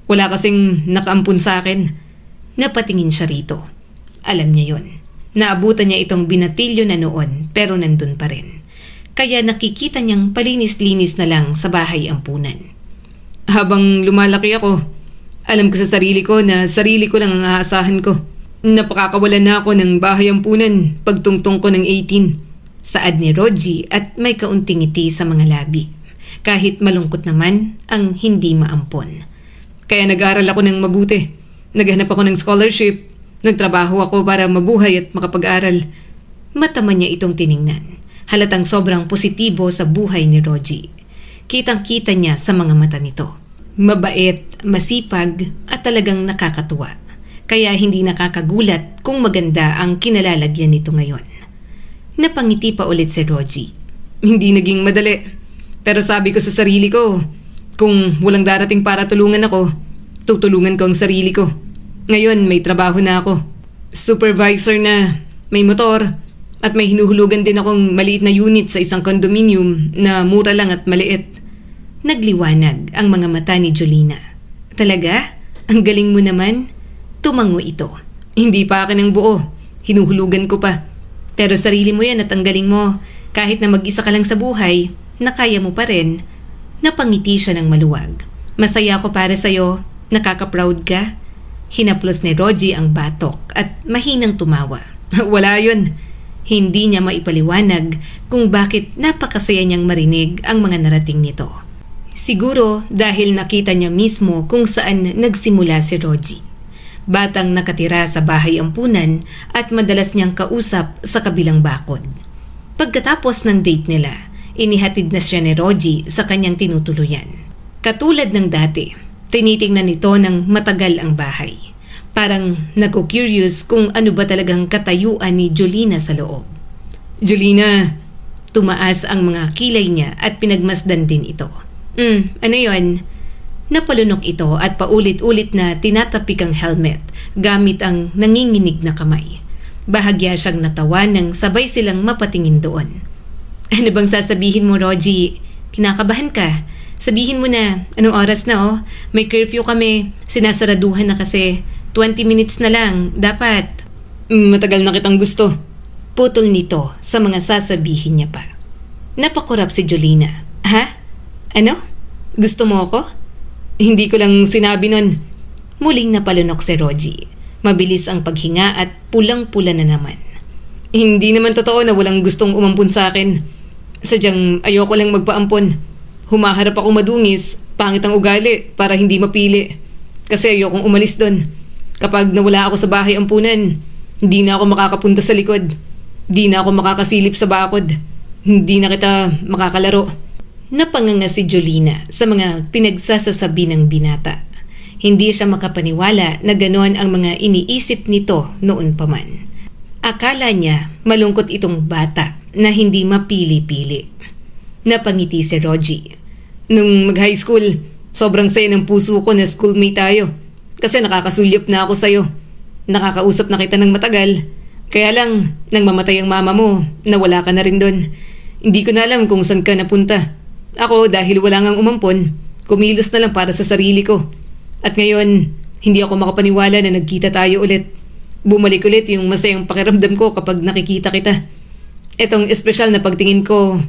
Wala kasing nakaampun sa akin. Napatingin siya rito. Alam niya yon. Naabutan niya itong binatilyo na noon pero nandun pa rin. Kaya nakikita niyang palinis-linis na lang sa bahay ampunan. Habang lumalaki ako, alam ko sa sarili ko na sarili ko lang ang aasahan ko. Napakakawalan na ako ng bahay ampunan pagtungtong ko ng 18. Saad ni Rogie at may kaunting ngiti sa mga labi. Kahit malungkot naman ang hindi maampon. Kaya nag-aaral ako ng mabuti. Naghanap ako ng scholarship. Nagtrabaho ako para mabuhay at makapag-aral. Mata niya itong tiningnan. Halatang sobrang positibo sa buhay ni Rogie. Kitang-kita niya sa mga mata nito. Mabait, masipag at talagang nakakatuwa. Kaya hindi nakakagulat kung maganda ang kinalalagyan nito ngayon. Napangiti pa ulit si Rogie. Hindi naging madali. Pero sabi ko sa sarili ko, kung walang darating para tulungan ako, tutulungan ko ang sarili ko. Ngayon may trabaho na ako. Supervisor na, may motor, at may hinuhulugan din akong maliit na unit sa isang condominium na mura lang at maliit. Nagliwanag ang mga mata ni Jolina. Talaga? Ang galing mo naman? Tumango ito. Hindi pa akin ang buo. Hinuhulugan ko pa. Pero sarili mo yan at ang galing mo. Kahit na mag-isa ka lang sa buhay, nakaya mo pa rin. Napangiti siya ng maluwag. Masaya ako para sa'yo. Nakaka-proud ka. Hinaplos ni Rogie ang batok at mahinang tumawa. Wala yun. Hindi niya maipaliwanag kung bakit napakasaya niyang marinig ang mga narating nito. Siguro dahil nakita niya mismo kung saan nagsimula si Rogie. Batang nakatira sa bahay ampunan at madalas niyang kausap sa kabilang bakod. Pagkatapos ng date nila, inihatid na siya ni Rogie sa kanyang tinutuluyan. Katulad ng dati, tinitingnan nito ng matagal ang bahay. Parang nagko-curious kung ano ba talagang katayuan ni Jolina sa loob. Jolina, tumaas ang mga kilay niya at pinagmasdan din ito. Ano yon? Napalunok ito at paulit-ulit na tinatapik ang helmet gamit ang nanginginig na kamay. Bahagya siyang natawa nang sabay silang mapatingin doon. Ano bang sasabihin mo, Rogie? Kinakabahan ka? Sabihin mo na, anong oras na oh? May curfew kami, sinasaraduhan na kasi. 20 minutes na lang, dapat. Matagal na kitang gusto. Putol nito sa mga sasabihin niya pa. Napakurap si Jolina. Ha? Ano? Gusto mo ako? Hindi ko lang sinabi nun. Muling napalunok si Rogie. Mabilis ang paghinga at pulang-pula na naman. Hindi naman totoo na walang gustong umampun sa akin. Sadyang ayoko lang magpaampon. Humaharap ako madungis, pangit ang ugali para hindi mapili. Kasi ayokong umalis doon. Kapag nawala ako sa bahay ampunan, hindi na ako makakapunta sa likod. Hindi na ako makakasilip sa bakod. Hindi na kita makakalaro. Napanganga si Jolina sa mga pinagsasasabi ng binata. Hindi siya makapaniwala na ganon ang mga iniisip nito noon pa man. Akala niya malungkot itong bata na hindi mapili-pili. Napangiti si Rogie. Nung mag-high school, sobrang saya ng puso ko na schoolmate tayo. Kasi nakakasulyap na ako sa'yo. Nakakausap na kita ng matagal. Kaya lang, nang mamatay ang mama mo, nawala ka na rin doon. Hindi ko na alam kung saan ka napunta. Ako, dahil wala ngang umampon, kumilos na lang para sa sarili ko. At ngayon, hindi ako makapaniwala na nagkita tayo ulit. Bumalik ulit yung masayang pakiramdam ko kapag nakikita kita. Etong espesyal na pagtingin ko,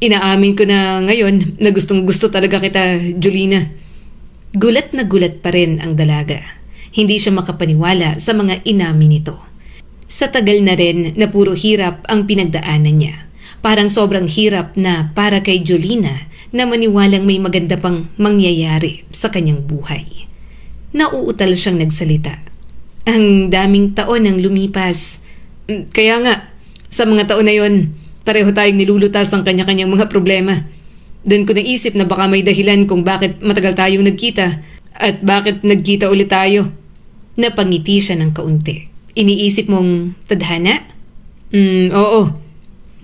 inaamin ko na ngayon na gustong gusto talaga kita, Jolina. Gulat na gulat pa rin ang dalaga. Hindi siya makapaniwala sa mga inamin nito. Sa tagal na rin na puro hirap ang pinagdaanan niya. Parang sobrang hirap na para kay Jolina na maniwalang may maganda pang mangyayari sa kanyang buhay. Nauutal siyang nagsalita. Ang daming taon ang lumipas. Kaya nga, sa mga taon na yon, pareho tayong nilulutas ang kanya-kanyang mga problema. Doon ko naisip na baka may dahilan kung bakit matagal tayong nagkita at bakit nagkita ulit tayo. Napangiti siya ng kaunti. Iniisip mong tadhana? Oo.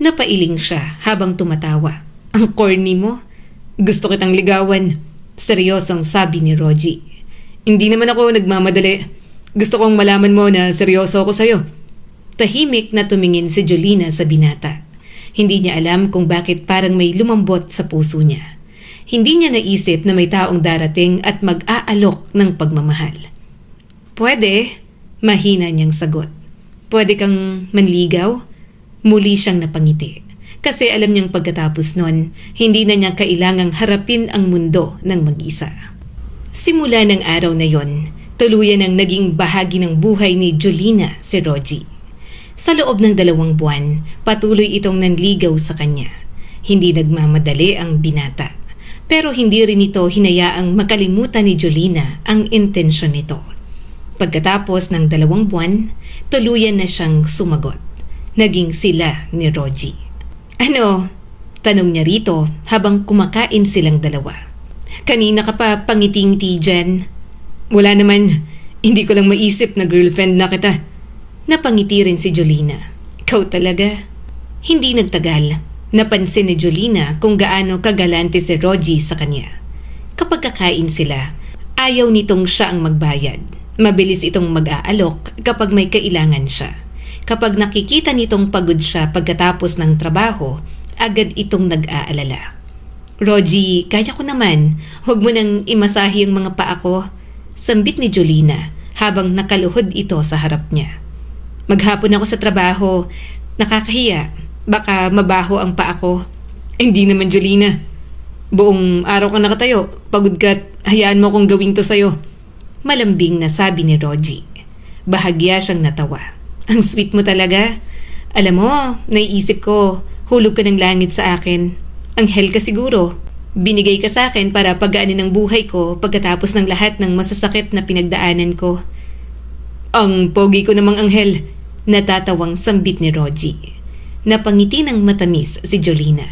Napailing siya habang tumatawa. Ang corny mo. Gusto kitang ligawan. Seryosong sabi ni Rogie. Hindi naman ako nagmamadali. Gusto kong malaman mo na seryoso ako sa'yo. Tahimik na tumingin si Jolina sa binata. Hindi niya alam kung bakit parang may lumambot sa puso niya. Hindi niya naisip na may taong darating at mag-aalok ng pagmamahal. Pwede, mahina niyang sagot. Pwede kang manligaw? Muli siyang napangiti. Kasi alam niyang pagkatapos nun, hindi na niya kailangang harapin ang mundo ng mag-isa. Simula ng araw na yon, tuluyan ang naging bahagi ng buhay ni Jolina si Rogie. Sa loob ng 2 buwan, patuloy itong nanligaw sa kanya. Hindi nagmamadali ang binata. Pero hindi rin ito hinayaang makalimutan ni Jolina ang intensyon nito. Pagkatapos ng 2 buwan, tuluyan na siyang sumagot. Naging sila ni Rogie. Ano? Tanong niya rito habang kumakain silang dalawa. Kanina ka pa pangiting-ngiti dyan. Wala naman, hindi ko lang maisip na girlfriend na kita. Napangiti rin si Jolina. Ikaw talaga. Hindi nagtagal. Napansin ni Jolina kung gaano kagalante si Rogie sa kanya. Kapag kakain sila, ayaw nitong siya ang magbayad. Mabilis itong mag-aalok kapag may kailangan siya. Kapag nakikita nitong pagod siya pagkatapos ng trabaho, agad itong nag-aalala. Rogie, kaya ko naman. Huwag mo nang imasahi ang mga paa ko. Sambit ni Jolina habang nakaluhod ito sa harap niya. Maghapon ako sa trabaho. Nakakahiya. Baka mabaho ang paa ko. Hindi naman, Jolina. Buong araw ka nakatayo. Pagod ka at hayaan mo kong gawin to sa'yo. Malambing na sabi ni Rogie. Bahagya siyang natawa. Ang sweet mo talaga. Alam mo, naiisip ko, hulog ka ng langit sa akin. Anghel ka siguro. Binigay ka sa akin para pagaanin ang buhay ko pagkatapos ng lahat ng masasakit na pinagdaanan ko. Ang pogi ko namang anghel, natatawang sambit ni Rogie. Napangiti ng matamis si Jolina.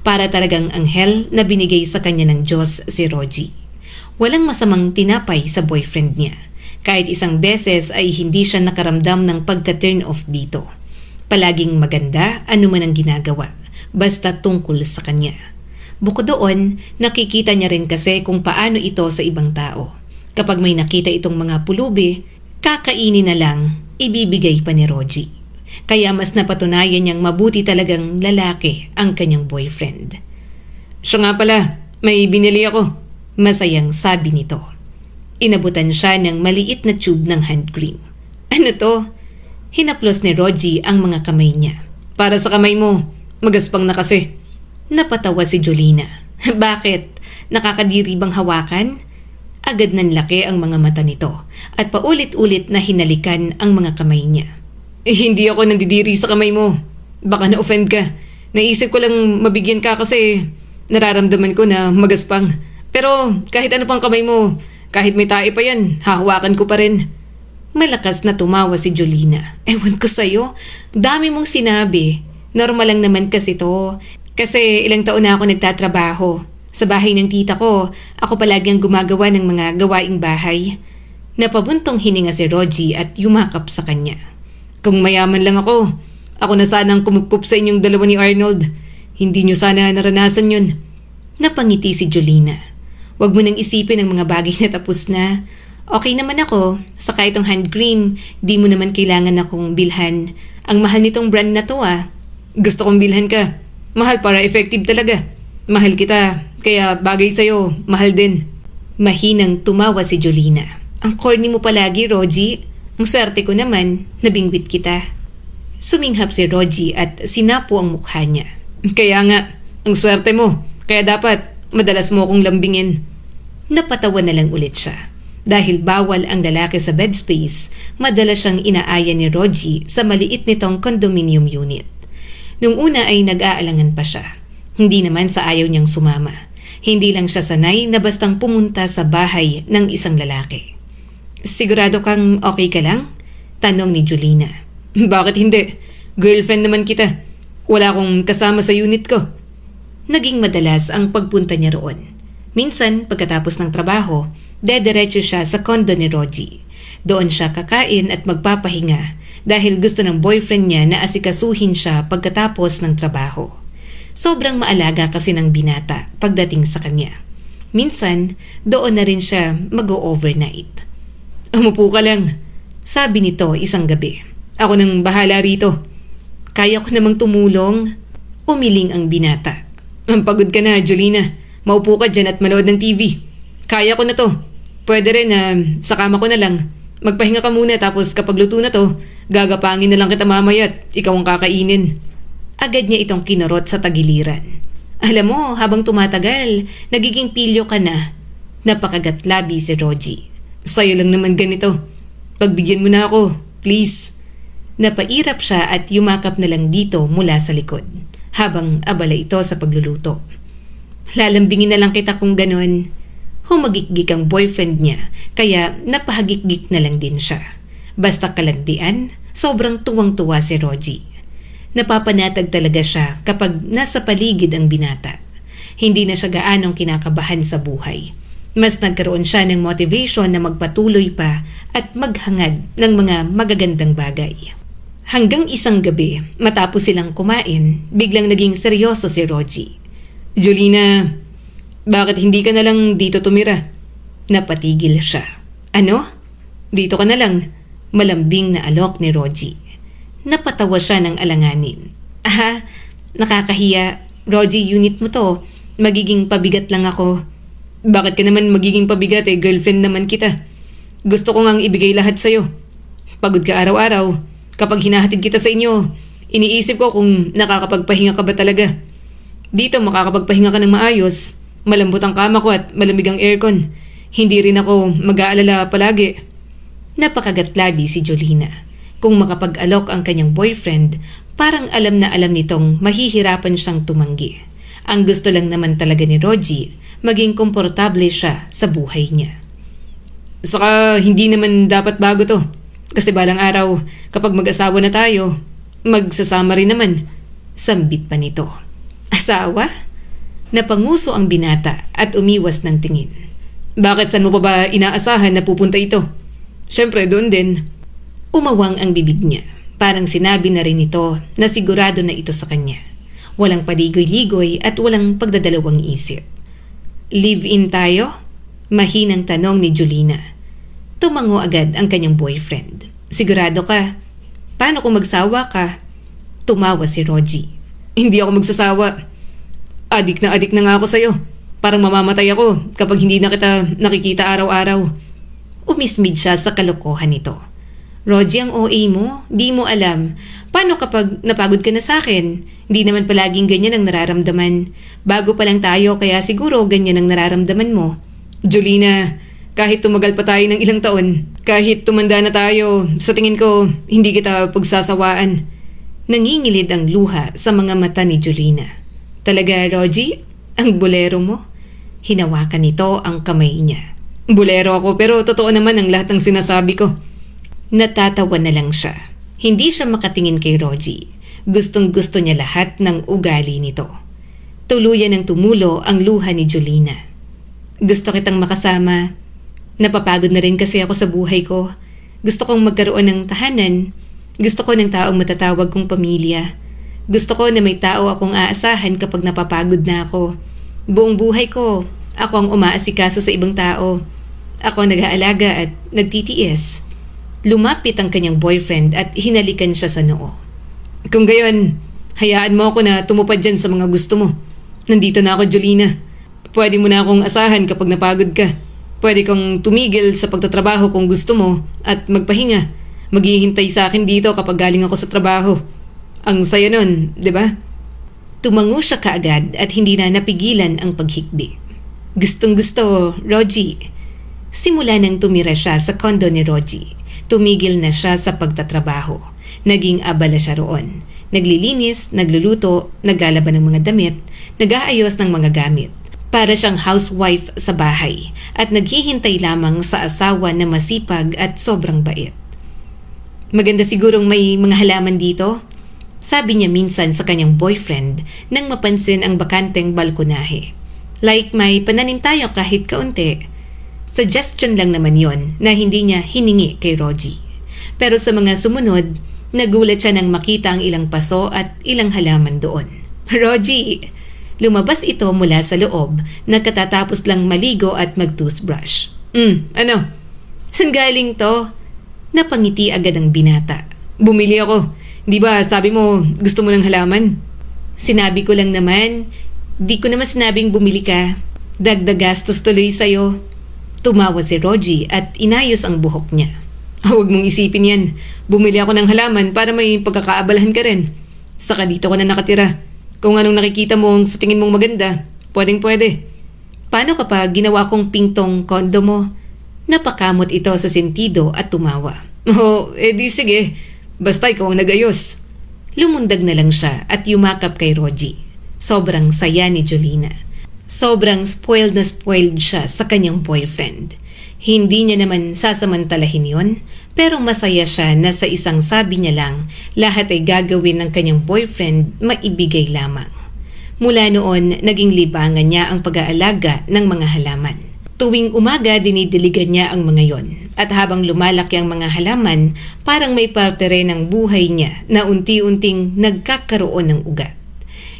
Para talagang anghel na binigay sa kanya ng Diyos si Rogie. Walang masamang tinapay sa boyfriend niya. Kahit isang beses ay hindi siya nakaramdam ng pagka-turn off dito. Palaging maganda ano man ang ginagawa, basta tungkol sa kanya. Bukod doon, nakikita niya rin kasi kung paano ito sa ibang tao. Kapag may nakita itong mga pulubi, kakainin na lang, ibibigay pa ni Rogie. Kaya mas napatunayan niyang mabuti talagang lalaki ang kanyang boyfriend. Siya nga pala, may binili ako. Masayang sabi nito. Inabutan siya ng maliit na tube ng hand cream. Ano to? Hinaplos ni Rogie ang mga kamay niya. Para sa kamay mo, magaspang na kasi. Napatawa si Jolina. Bakit? Nakakadiri bang hawakan? Agad nanlaki ang mga mata nito at paulit-ulit na hinalikan ang mga kamay niya. Hindi ako nandidiri sa kamay mo. Baka na-offend ka. Naisip ko lang mabigyan ka kasi nararamdaman ko na magaspang. Pero kahit ano pang kamay mo, kahit may tae pa yan, hahawakan ko pa rin. Malakas na tumawa si Jolina. Ewan ko sa'yo, dami mong sinabi. Normal lang naman kasi to. Kasi ilang taon na ako nagtatrabaho. Sa bahay ng tita ko, ako palagi ang gumagawa ng mga gawaing bahay. Napabuntong hininga si Rogie at yumakap sa kanya. Kung mayaman lang ako na sanang kumupkup sa inyong dalawa ni Arnold. Hindi nyo sana naranasan yun. Napangiti si Jolina. Huwag mo nang isipin ang mga bagay na tapos na. Okay naman ako. Saka itong hand cream, di mo naman kailangan akong bilhan. Ang mahal nitong brand na to ah. Gusto kong bilhan ka. Mahal para effective talaga. Mahal kita, kaya bagay sa'yo, mahal din. Mahinang tumawa si Jolina. Ang corny mo palagi, Rogie. Ang swerte ko naman, nabingwit kita. Suminghap si Rogie at sinapo ang mukha niya. Kaya nga, ang swerte mo. Kaya dapat, madalas mo akong lambingin. Napatawa na lang ulit siya. Dahil bawal ang lalaki sa bed space, madalas siyang inaaya ni Rogie sa maliit nitong condominium unit. Nung una ay nag-aalangan pa siya. Hindi naman sa ayaw niyang sumama. Hindi lang siya sanay na bastang pumunta sa bahay ng isang lalaki. Sigurado kang okay ka lang? Tanong ni Jolina. Bakit hindi? Girlfriend naman kita. Wala akong kasama sa unit ko. Naging madalas ang pagpunta niya roon. Minsan, pagkatapos ng trabaho, dederecho siya sa kondo ni Rogie. Doon siya kakain at magpapahinga dahil gusto ng boyfriend niya na asikasuhin siya pagkatapos ng trabaho. Sobrang maalaga kasi ng binata pagdating sa kanya. Minsan, doon na rin siya mag-overnight. Umupo ka lang, sabi nito isang gabi. Ako nang bahala rito. Kaya ko namang tumulong. Umiling ang binata. Ang pagod ka na, Jolina. Maupo ka dyan at manood ng TV. Kaya ko na to. Pwede rin na sa kama ko na lang. Magpahinga ka muna tapos kapag luto na to, gagapangin na lang kita mamaya at ikaw ang kakainin. Agad niya itong kinurot sa tagiliran. Alam mo, habang tumatagal, nagiging pilyo ka na. Napakagatlabi si Rogie. Sa'yo lang naman ganito. Pagbigyan mo na ako, please. Napairap siya at yumakap na lang dito mula sa likod, habang abala ito sa pagluluto. Lalambingin na lang kita kung ganon. Humagikgik ang boyfriend niya, kaya napahagikgik na lang din siya. Basta kalandian, sobrang tuwang-tuwa si Rogie. Napapanatag talaga siya kapag nasa paligid ang binata. Hindi na siya gaanong kinakabahan sa buhay. Mas nagkaroon siya ng motivation na magpatuloy pa at maghangad ng mga magagandang bagay. Hanggang isang gabi, matapos silang kumain, biglang naging seryoso si Rogie. Jolina, bakit hindi ka na lang dito tumira? Napatigil siya. Ano? Dito ka na lang. Malambing na alok ni Rogie. Napatawa siya ng alanganin. Nakakahiya. Rogie, unit mo to. Magiging pabigat lang ako. Bakit ka naman magiging pabigat girlfriend naman kita. Gusto ko ngang ibigay lahat sa'yo. Pagod ka araw-araw. Kapag hinahatid kita sa inyo, iniisip ko kung nakakapagpahinga ka ba talaga. Dito makakapagpahinga ka ng maayos. Malambot ang kama ko at malamig ang aircon. Hindi rin ako mag-aalala palagi. Napakagatlabi si Jolina. Kung makapag-alok ang kanyang boyfriend, parang alam na alam nitong mahihirapan siyang tumanggi. Ang gusto lang naman talaga ni Rogie, maging komportable siya sa buhay niya. Saka hindi naman dapat bago to. Kasi balang araw, kapag mag-asawa na tayo, magsasama rin naman. Sambit pa nito. Asawa? Napanguso ang binata at umiwas ng tingin. Bakit saan mo pa ba inaasahan na pupunta ito? Siyempre doon din. Umawang ang bibig niya. Parang sinabi na rin ito na sigurado na ito sa kanya. Walang paligoy-ligoy at walang pagdadalawang isip. Live-in tayo? Mahinang tanong ni Jolina. Tumango agad ang kanyang boyfriend. Sigurado ka? Paano kung magsawa ka? Tumawa si Rogie. Hindi ako magsasawa. Adik na nga ako sa'yo. Parang mamamatay ako kapag hindi na kita nakikita araw-araw. Umismid siya sa kalokohan nito. Rogie, ang OA mo, di mo alam. Paano kapag napagod ka na sa akin? Hindi naman palaging ganyan ang nararamdaman. Bago pa lang tayo kaya siguro ganyan ang nararamdaman mo. Jolina, kahit tumagal pa tayo ng ilang taon, kahit tumanda na tayo, sa tingin ko, hindi kita pagsasawaan. Nangingilid ang luha sa mga mata ni Jolina. Talaga, Rogie? Ang bolero mo? Hinawakan nito ang kamay niya. Bolero ako pero totoo naman ang lahat ng sinasabi ko. Natatawa na lang siya. Hindi siya makatingin kay Rogie. Gustong-gusto niya lahat ng ugali nito. Tuluyan ng tumulo ang luha ni Jolina. Gusto kitang makasama. Napapagod na rin kasi ako sa buhay ko. Gusto kong magkaroon ng tahanan. Gusto ko ng taong matatawag kong pamilya. Gusto ko na may tao akong aasahan kapag napapagod na ako. Buong buhay ko, ako ang umaasikaso sa ibang tao. Ako ang nag-aalaga at nagtitiis. Lumapit ang kanyang boyfriend at hinalikan siya sa noo. Kung gayon, hayaan mo ako na tumupad dyan sa mga gusto mo. Nandito na ako, Jolina. Pwede mo na akong asahan kapag napagod ka. Pwede kang tumigil sa pagtatrabaho kung gusto mo at magpahinga. Maghihintay sa akin dito kapag galing ako sa trabaho. Ang saya nun, di ba? Tumango siya kaagad at hindi na napigilan ang paghikbi. Gustong-gusto, Rogie. Simula nang tumira siya sa kondo ni Rogie, tumigil na siya sa pagtatrabaho. Naging abala siya roon. Naglilinis, nagluluto, naglalaban ng mga damit, nag-aayos ng mga gamit. Para siyang housewife sa bahay at naghihintay lamang sa asawa na masipag at sobrang bait. Maganda sigurong may mga halaman dito, sabi niya minsan sa kanyang boyfriend nang mapansin ang bakanteng balkonahe. Like may pananim tayo kahit kaunti. Suggestion lang naman yon na hindi niya hiningi kay Rogie. Pero sa mga sumunod, nagulat siya nang makita ang ilang paso at ilang halaman doon. Rogie! Lumabas ito mula sa loob, nagkatatapos lang maligo at mag-toothbrush. Ano? San galing to? Napangiti agad ang binata. Bumili ako. Di ba sabi mo gusto mo ng halaman? Sinabi ko lang naman. Di ko naman sinabing bumili ka. Dagdag gastos tuloy sa'yo. Tumawa si Rogie at inayos ang buhok niya. Huwag mong isipin yan. Bumili ako ng halaman para may pagkakaabalahan ka rin. Saka dito ko na nakatira. Kung anong nakikita mo sa tingin mong maganda, pwedeng-pwede. Paano kapag ginawa kong pingtong kondo mo? Napakamot ito sa sentido at tumawa. Di sige. Basta ikaw ang nag-ayos. Lumundag na lang siya at yumakap kay Rogie. Sobrang saya ni Jolina. Sobrang spoiled na spoiled siya sa kanyang boyfriend. Hindi niya naman sasamantalahin yon, pero masaya siya na sa isang sabi niya lang, lahat ay gagawin ng kanyang boyfriend maibigay lamang. Mula noon, naging libangan niya ang pag-aalaga ng mga halaman. Tuwing umaga, dinidiligan niya ang mga yon. At habang lumalaki ang mga halaman, parang may parte rin ng buhay niya na unti-unting nagkakaroon ng ugat.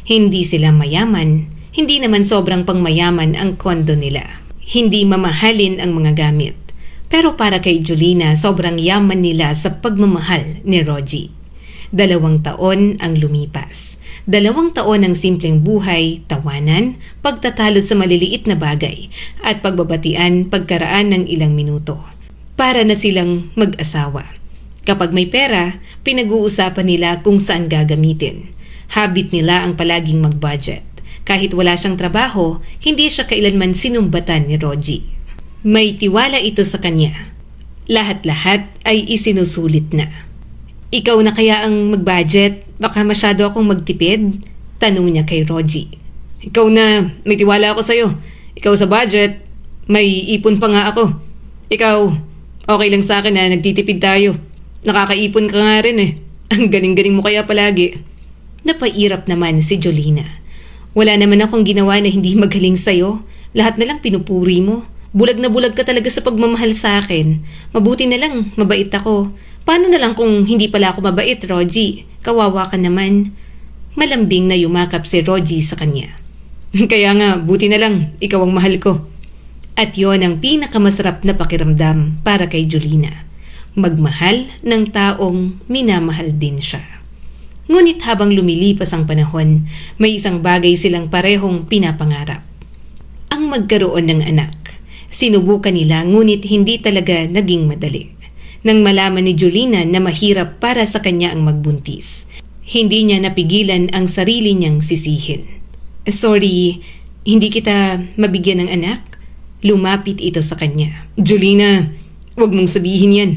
Hindi sila mayaman, hindi naman sobrang pangmayaman ang kondo nila. Hindi mamahalin ang mga gamit. Pero para kay Jolina, sobrang yaman nila sa pagmamahal ni Rogie. 2 taon ang lumipas. 2 taon ng simpleng buhay, tawanan, pagtatalo sa maliliit na bagay, at pagbabatian pagkaraan ng ilang minuto. Para na silang mag-asawa. Kapag may pera, pinag-uusapan nila kung saan gagamitin. Habit nila ang palaging mag-budget. Kahit wala siyang trabaho, hindi siya kailanman sinumbatan ni Rogie. May tiwala ito sa kanya. Lahat-lahat ay isinusulit na. Ikaw na kaya ang mag-budget? Baka masyado akong magtipid? Tanong niya kay Rogie. Ikaw na, may tiwala ako sa'yo. Ikaw sa budget, may ipon pa nga ako. Ikaw, okay lang sa akin na nagtitipid tayo. Nakakaipon ka nga rin eh. Ang galing-galing mo kaya palagi. Napairap naman si Jolina. Wala naman akong ginawa na hindi magaling sa'yo. Lahat na lang pinupuri mo. Bulag na bulag ka talaga sa pagmamahal sa akin. Mabuti na lang, mabait ako. Paano na lang kung hindi pala ako mabait, Rogie? Kawawa ka naman. Malambing na yumakap si Rogie sa kanya. Kaya nga, buti na lang, ikaw ang mahal ko. At yon ang pinakamasarap na pakiramdam para kay Jolina. Magmahal ng taong minamahal din siya. Ngunit habang lumilipas ang panahon, may isang bagay silang parehong pinapangarap. Ang magkaroon ng anak. Sinubukan nila ngunit hindi talaga naging madali. Nang malaman ni Jolina na mahirap para sa kanya ang magbuntis, hindi niya napigilan ang sarili niyang sisihin. Sorry, hindi kita mabigyan ng anak? Lumapit ito sa kanya. Jolina, wag mong sabihin yan.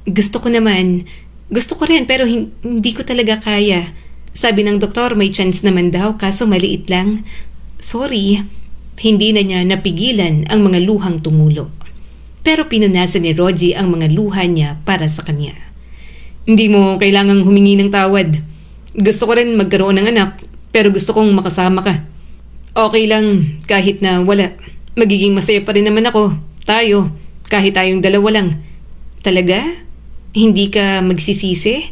Gusto ko naman. Gusto ko rin pero hindi ko talaga kaya. Sabi ng doktor may chance naman daw kaso maliit lang. Sorry. Hindi na niya napigilan ang mga luhang tumulo. Pero pinunasan ni Rogie ang mga luha niya para sa kanya. Hindi mo kailangang humingi ng tawad. Gusto ko rin magkaroon ng anak pero gusto kong makasama ka. Okay lang kahit na wala. Magiging masaya pa rin naman ako. Tayo. Kahit tayong dalawa lang. Talaga? Hindi ka magsisisi?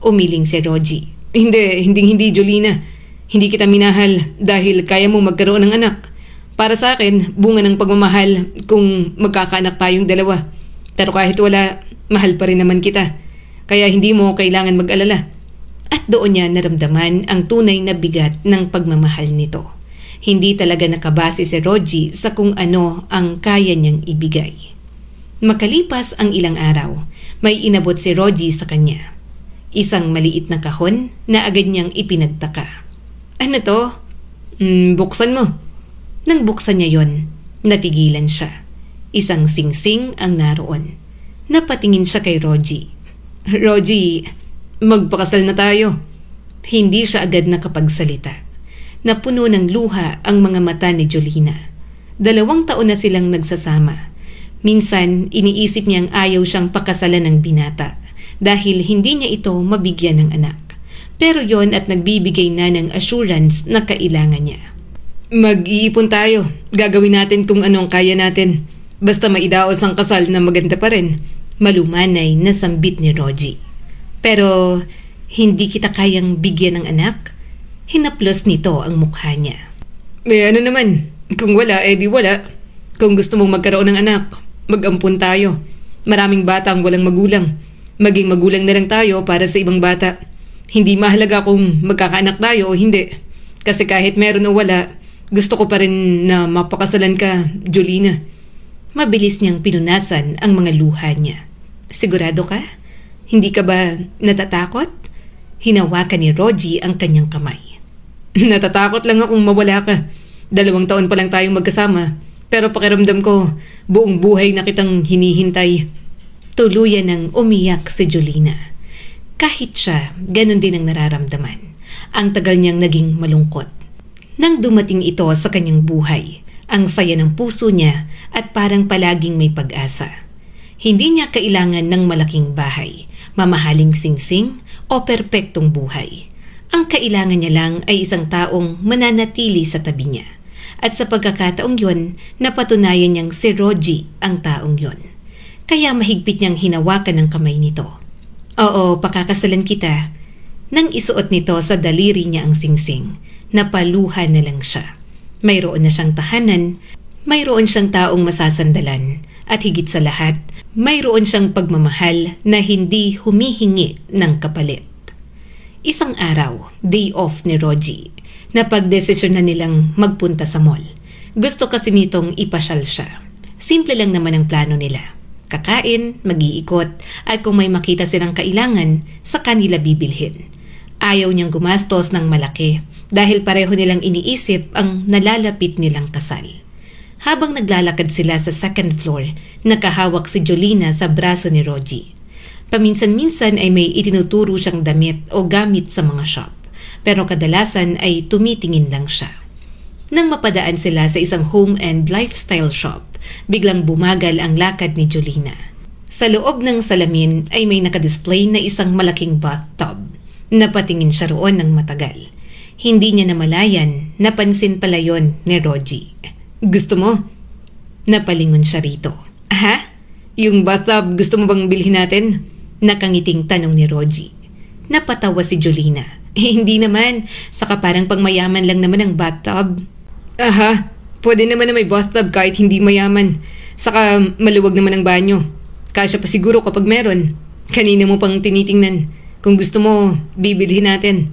Umiling si Rogie. Hindi, Jolina. Hindi kita minahal dahil kaya mo magkaroon ng anak. Para sa akin, bunga ng pagmamahal kung magkakaanak tayong dalawa. Pero kahit wala, mahal pa rin naman kita. Kaya hindi mo kailangan mag-alala. At doon niya naramdaman ang tunay na bigat ng pagmamahal nito. Hindi talaga nakabase si Rogie sa kung ano ang kaya niyang ibigay. Makalipas ang ilang araw, may inabot si Rogie sa kanya. Isang maliit na kahon na agad niyang ipinagtaka. Ano to? Buksan mo. Nang buksan niya yon, natigilan siya. Isang singsing ang naroon. Napatingin siya kay Rogie. Rogie, magpakasal na tayo. Hindi siya agad nakapagsalita. Napuno ng luha ang mga mata ni Jolina. 2 taon na silang nagsasama. Minsan, iniisip niyang ayaw siyang pakasalan ng binata dahil hindi niya ito mabigyan ng anak. Pero yon at nagbibigay na ng assurance na kailangan niya. Mag-iipon tayo. Gagawin natin kung anong kaya natin. Basta maidaos ang kasal na maganda pa rin. Malumanay na sambit ni Rogie. Pero hindi kita kayang bigyan ng anak? Hinaplos nito ang mukha niya. Ano naman? Kung wala, di wala. Kung gusto mong magkaroon ng anak, mag-ampun tayo. Maraming bata ang walang magulang. Maging magulang na lang tayo para sa ibang bata. Hindi mahalaga kung magkakaanak tayo o hindi. Kasi kahit meron o wala, gusto ko pa rin na mapakasalan ka, Jolina. Mabilis niyang pinunasan ang mga luha niya. Sigurado ka? Hindi ka ba natatakot? Hinawakan ni Rogie ang kanyang kamay. Natatakot lang akong mawala ka. 2 taon pa lang tayong magkasama. Pero pakiramdam ko, buong buhay na kitang hinihintay. Tuluyan ng umiyak si Jolina. Kahit siya, ganun din ang nararamdaman. Ang tagal niyang naging malungkot. Nang dumating ito sa kanyang buhay, ang saya ng puso niya at parang palaging may pag-asa. Hindi niya kailangan ng malaking bahay, mamahaling singsing o perpektong buhay. Ang kailangan niya lang ay isang taong mananatili sa tabi niya. At sa pagkakataong yun, napatunayan niyang si Rogie ang taong yun. Kaya mahigpit niyang hinawakan ng kamay nito. Oo, pakakasalan kita. Nang isuot nito sa daliri niya ang singsing, napaluha na lang siya. Mayroon na siyang tahanan, mayroon siyang taong masasandalan, at higit sa lahat, mayroon siyang pagmamahal na hindi humihingi ng kapalit. Isang araw, day off ni Rogie, napagdesisyon na nilang magpunta sa mall. Gusto kasi nitong ipasyal siya. Simple lang naman ang plano nila. Kakain, mag-iikot, at kung may makita silang kailangan, sa kanila bibilhin. Ayaw niyang gumastos ng malaki dahil pareho nilang iniisip ang nalalapit nilang kasal. Habang naglalakad sila sa second floor, nakahawak si Jolina sa braso ni Rogie. Paminsan-minsan ay may itinuturo siyang damit o gamit sa mga shop, pero kadalasan ay tumitingin lang siya. Nang mapadaan sila sa isang home and lifestyle shop, biglang bumagal ang lakad ni Jolina. Sa loob ng salamin ay may nakadisplay na isang malaking bathtub. Napatingin siya roon ng matagal. Hindi niya namalayan, napansin pala yon ni Rogie. Gusto mo? Napalingon siya rito. Ha? Yung bathtub gusto mo bang bilhin natin? Nakangiting tanong ni Rogie. Napatawa si Jolina. Hindi naman, saka parang pangmayaman lang naman ang bathtub. Aha, pwede naman na may bathtub kahit hindi mayaman. Saka maluwag naman ang banyo. Kasya pa siguro kapag meron. Kanina mo pang tinitingnan. Kung gusto mo, bibilhin natin.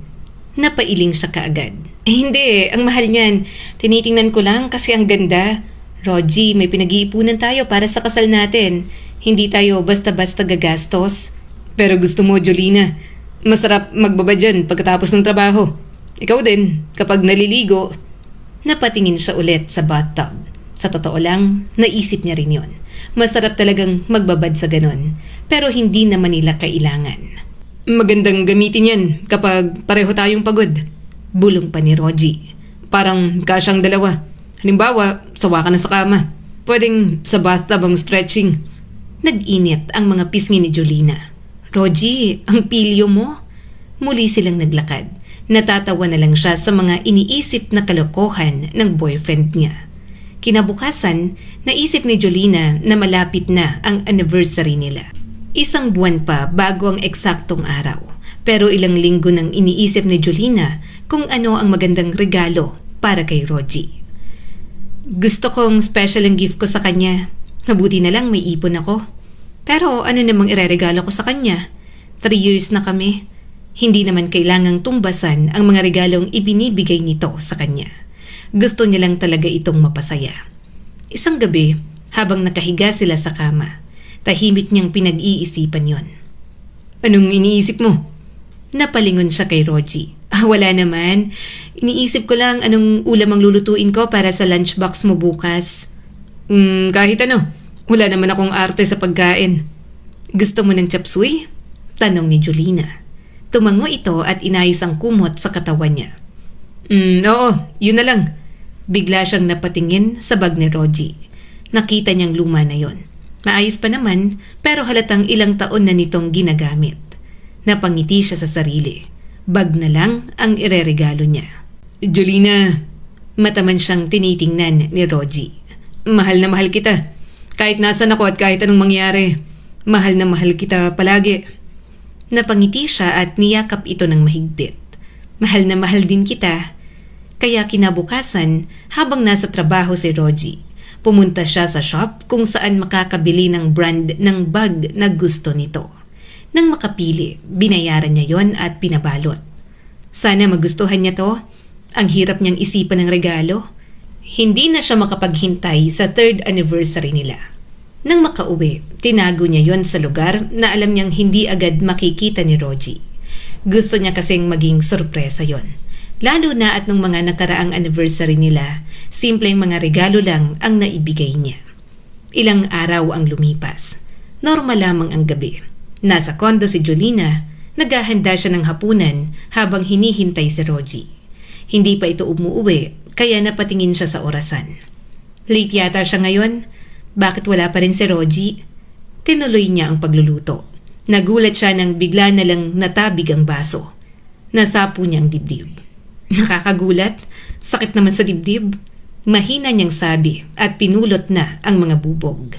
Napailing siya kaagad. Hindi, ang mahal niyan. Tinitingnan ko lang kasi ang ganda. Rogie, may pinag-iipunan tayo para sa kasal natin. Hindi tayo basta-basta gagastos. Pero gusto mo, Jolina, masarap magbaba dyan pagkatapos ng trabaho. Ikaw din, kapag naliligo. Napatingin siya ulit sa bathtub. Sa totoo lang, naisip niya rin yon. Masarap talagang magbabad sa ganon. Pero hindi naman nila kailangan. Magandang gamitin yan kapag pareho tayong pagod. Bulong pa ni Rogie. Parang kasyang dalawa. Halimbawa, sawa ka na sa kama. Pwedeng sa bathtub ang stretching. Nag-init ang mga pisngi ni Jolina. Rogie, ang pilyo mo? Muli silang naglakad. Natatawa na lang siya sa mga iniisip na kalokohan ng boyfriend niya. Kinabukasan, naisip ni Jolina na malapit na ang anniversary nila. Isang buwan pa bago ang eksaktong araw. Pero ilang linggo nang iniisip ni Jolina kung ano ang magandang regalo para kay Rogie. Gusto kong special ang gift ko sa kanya. Mabuti na lang may ipon ako. Pero ano namang ireregalo ko sa kanya? 3 years na kami. Hindi naman kailangang tumbasan ang mga regalong ibinibigay nito sa kanya. Gusto niya lang talaga itong mapasaya. Isang gabi, habang nakahiga sila sa kama, tahimik niyang pinag-iisipan yon. Anong iniisip mo? Napalingon siya kay Rogie. Wala naman. Iniisip ko lang anong ulam ang lulutuin ko para sa lunchbox mo bukas. Kahit ano. Wala naman akong arte sa pagkain. Gusto mo ng chop suey? Tanong ni Jolina. Tumango ito at inayos ang kumot sa katawan niya. Oo, yun na lang. Bigla siyang napatingin sa bag ni Rogie. Nakita niyang luma na yon. Maayos pa naman, pero halatang ilang taon na nitong ginagamit. Napangiti siya sa sarili. Bag na lang ang ireregalo niya. Jolina, mataman siyang tinitingnan ni Rogie. Mahal na mahal kita. Kahit nasan ako at kahit anong mangyari, mahal na mahal kita palagi. Napangiti siya at niyakap ito ng mahigpit. Mahal na mahal din kita. Kaya kinabukasan, habang nasa trabaho si Rogie, pumunta siya sa shop kung saan makakabili ng brand ng bag na gusto nito. Nang makapili, binayaran niya yon at pinabalot. Sana magustuhan niya to. Ang hirap niyang isipan ng regalo. Hindi na siya makapaghintay sa 3rd anniversary nila. Nang makauwi, tinago niya yon sa lugar na alam niyang hindi agad makikita ni Rogie. Gusto niya kasing maging sorpresa yon. Lalo na at nung mga nakaraang anniversary nila, simpleng mga regalo lang ang naibigay niya. Ilang araw ang lumipas. Normal lamang ang gabi. Nasa kondo si Jolina, naghahanda siya ng hapunan habang hinihintay si Rogie. Hindi pa ito umuuwi, kaya napatingin siya sa orasan. Late yata siya ngayon. Bakit wala pa rin si Rogie? Tinuloy niya ang pagluluto. Nagulat siya nang bigla na lang natabig ang baso. Nasapo niya ang dibdib. Nakakagulat? Sakit naman sa dibdib. Mahina niyang sabi at pinulot na ang mga bubog.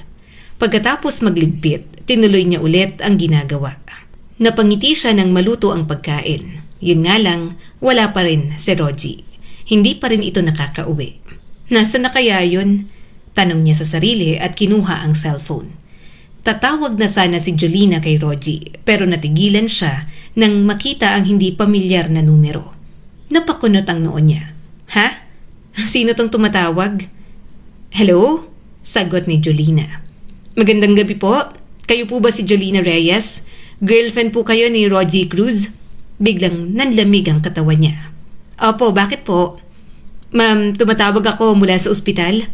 Pagkatapos magligpit, tinuloy niya ulit ang ginagawa. Napangiti siya nang maluto ang pagkain. Yun nga lang, wala pa rin si Rogie. Hindi pa rin ito nakakauwi. Nasaan na kaya yun? Tanong niya sa sarili at kinuha ang cellphone. Tatawag na sana si Jolina kay Rogie pero natigilan siya nang makita ang hindi pamilyar na numero. Napakunot ang noo niya. Ha? Sino tong tumatawag? Hello? Sagot ni Jolina. Magandang gabi po. Kayo po ba si Jolina Reyes? Girlfriend po kayo ni Rogie Cruz? Biglang nanlamig ang katawan niya. Opo, bakit po? Ma'am, tumatawag ako mula sa ospital.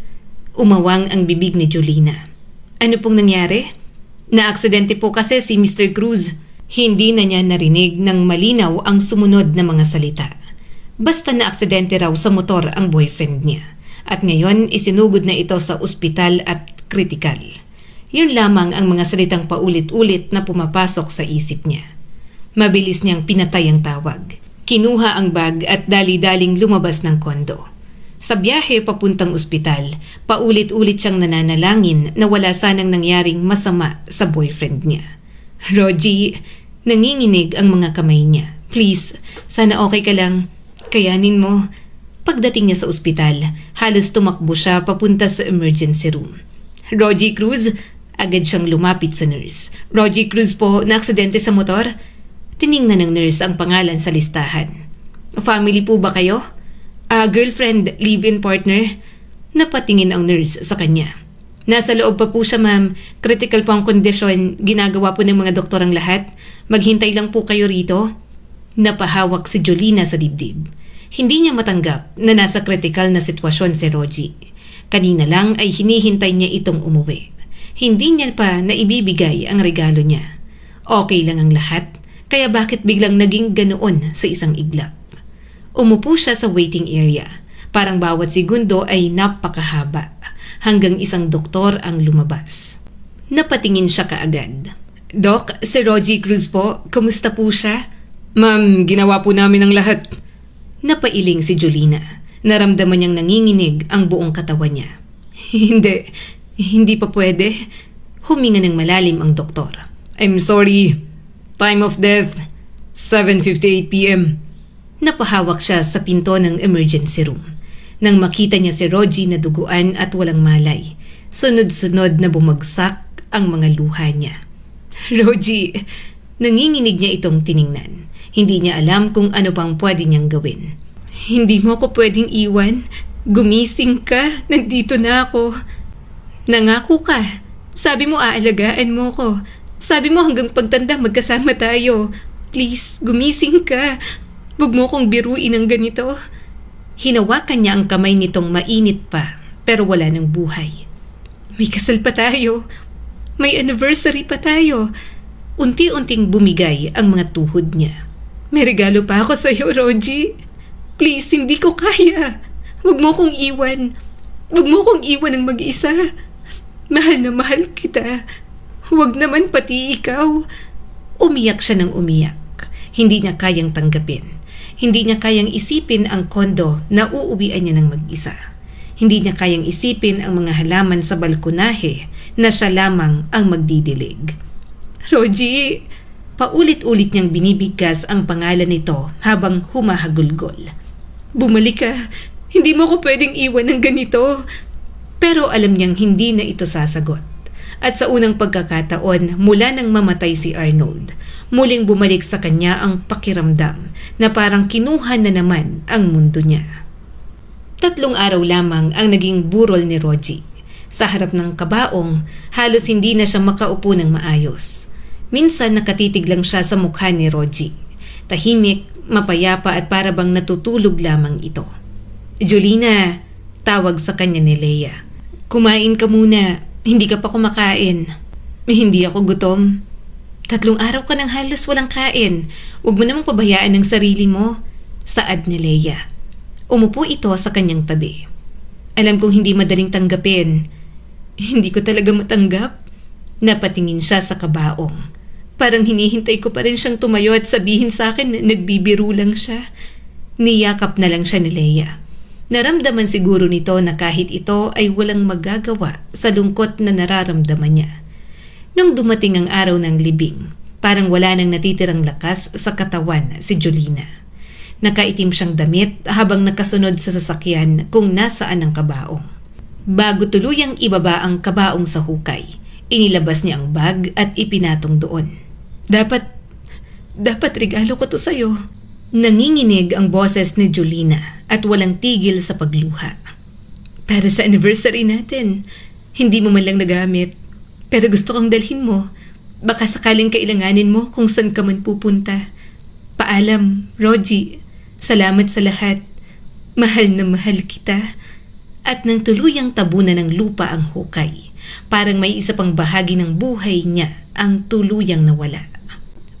Umawang ang bibig ni Jolina. Ano pong nangyari? Naaksidente po kasi si Mr. Cruz. Hindi na niya narinig ng malinaw ang sumunod na mga salita. Basta naaksidente raw sa motor ang boyfriend niya. At ngayon isinugod na ito sa ospital at kritikal. Yun lamang ang mga salitang paulit-ulit na pumapasok sa isip niya. Mabilis niyang pinatay ang tawag. Kinuha ang bag at dali-daling lumabas ng kondo. Sa biyahe papuntang ospital, paulit-ulit siyang nananalangin na wala sanang nangyaring masama sa boyfriend niya. Rogie, nanginginig ang mga kamay niya. Please, sana okay ka lang. Kayanin mo. Pagdating niya sa ospital, halos tumakbo siya papunta sa emergency room. Rogie Cruz, agad siyang lumapit sa nurse. Rogie Cruz po, naaksidente sa motor? Tiningnan ng nurse ang pangalan sa listahan. Family po ba kayo? Girlfriend, live-in partner? Napatingin ang nurse sa kanya. Nasa loob pa po siya, ma'am. Critical po ang kondisyon. Ginagawa po ng mga doktor ang lahat. Maghintay lang po kayo rito. Napahawak si Jolina sa dibdib. Hindi niya matanggap na nasa critical na sitwasyon si Rogie. Kanina lang ay hinihintay niya itong umuwi. Hindi niya pa naibibigay ang regalo niya. Okay lang ang lahat, kaya bakit biglang naging ganoon sa isang iglap? Umupo siya sa waiting area. Parang bawat segundo ay napakahaba, hanggang isang doktor ang lumabas. Napatingin siya kaagad. Doc, si Rogie Cruz po, kumusta po siya? Ma'am, ginawa po namin ang lahat. Napailing si Jolina. Naramdaman niyang nanginginig ang buong katawan niya. Hindi pa pwede. Huminga ng malalim ang doktor. I'm sorry. Time of death, 7:58 p.m. Napahawak siya sa pinto ng emergency room. Nang makita niya si Rogie na duguan at walang malay, sunod-sunod na bumagsak ang mga luha niya. Rogie, nanginginig niya itong tiningnan. Hindi niya alam kung ano pang pwede niyang gawin. Hindi mo ako pwedeng iwan. Gumising ka. Nandito na ako. Nangako ka. Sabi mo aalagaan mo ko. Sabi mo hanggang pagtanda magkasama tayo. Please, gumising ka. Huwag mo kong biruin ng ganito. Hinawakan niya ang kamay nitong mainit pa, pero wala ng buhay. May kasal pa tayo. May anniversary pa tayo. Unti-unting bumigay ang mga tuhod niya. May regalo pa ako sa iyo, Rogie. Please, hindi ko kaya. Huwag mo kong iwan. Huwag mo kong iwan ng mag-isa. Mahal na mahal kita. Huwag naman pati ikaw. Umiyak siya ng umiyak. Hindi niya kayang tanggapin. Hindi niya kayang isipin ang kondo na uuwian niya ng mag-isa. Hindi niya kayang isipin ang mga halaman sa balkonahe na siya lamang ang magdidilig. Rogie! Paulit-ulit niyang binibigkas ang pangalan nito habang humahagulgol. Bumalik ka. Hindi mo ko pwedeng iwan ng ganito. Pero alam niyang hindi na ito sasagot. At sa unang pagkakataon mula nang mamatay si Arnold, muling bumalik sa kanya ang pakiramdam na parang kinuha na naman ang mundo niya. 3 araw lamang ang naging burol ni Rogie. Sa harap ng kabaong, halos hindi na siya makaupo ng maayos. Minsan nakatitig lang siya sa mukha ni Rogie. Tahimik, mapayapa at parabang natutulog lamang ito. Jolina, tawag sa kanya ni Leia. Kumain ka muna, hindi ka pa kumakain. Hindi ako gutom. 3 araw ka nang halos walang kain. Huwag mo namang pabayaan ang sarili mo. Saad ni Leia. Umupo ito sa kanyang tabi. Alam kong hindi madaling tanggapin. Hindi ko talaga matanggap. Napatingin siya sa kabaong. Parang hinihintay ko pa rin siyang tumayo at sabihin sa akin na nagbibiro lang siya. Niyakap na lang siya ni Leia. Naramdaman siguro nito na kahit ito ay walang magagawa sa lungkot na nararamdaman niya. Nung dumating ang araw ng libing, parang wala nang natitirang lakas sa katawan si Jolina. Nakaitim siyang damit habang nakasunod sa sasakyan kung nasaan ang kabaong. Bago tuluyang ibaba ang kabaong sa hukay, inilabas niya ang bag at ipinatong doon. Dapat regalo ko to sa'yo. Nanginginig ang boses ni Jolina at walang tigil sa pagluha. Para sa anniversary natin, hindi mo man lang nagamit. Pero gusto kong dalhin mo. Baka sakaling kailanganin mo kung saan ka man pupunta. Paalam, Rogie. Salamat sa lahat. Mahal na mahal kita. at nang tuluyang tabunan ng lupa ang hukay. Parang may isa pang bahagi ng buhay niya ang tuluyang nawala.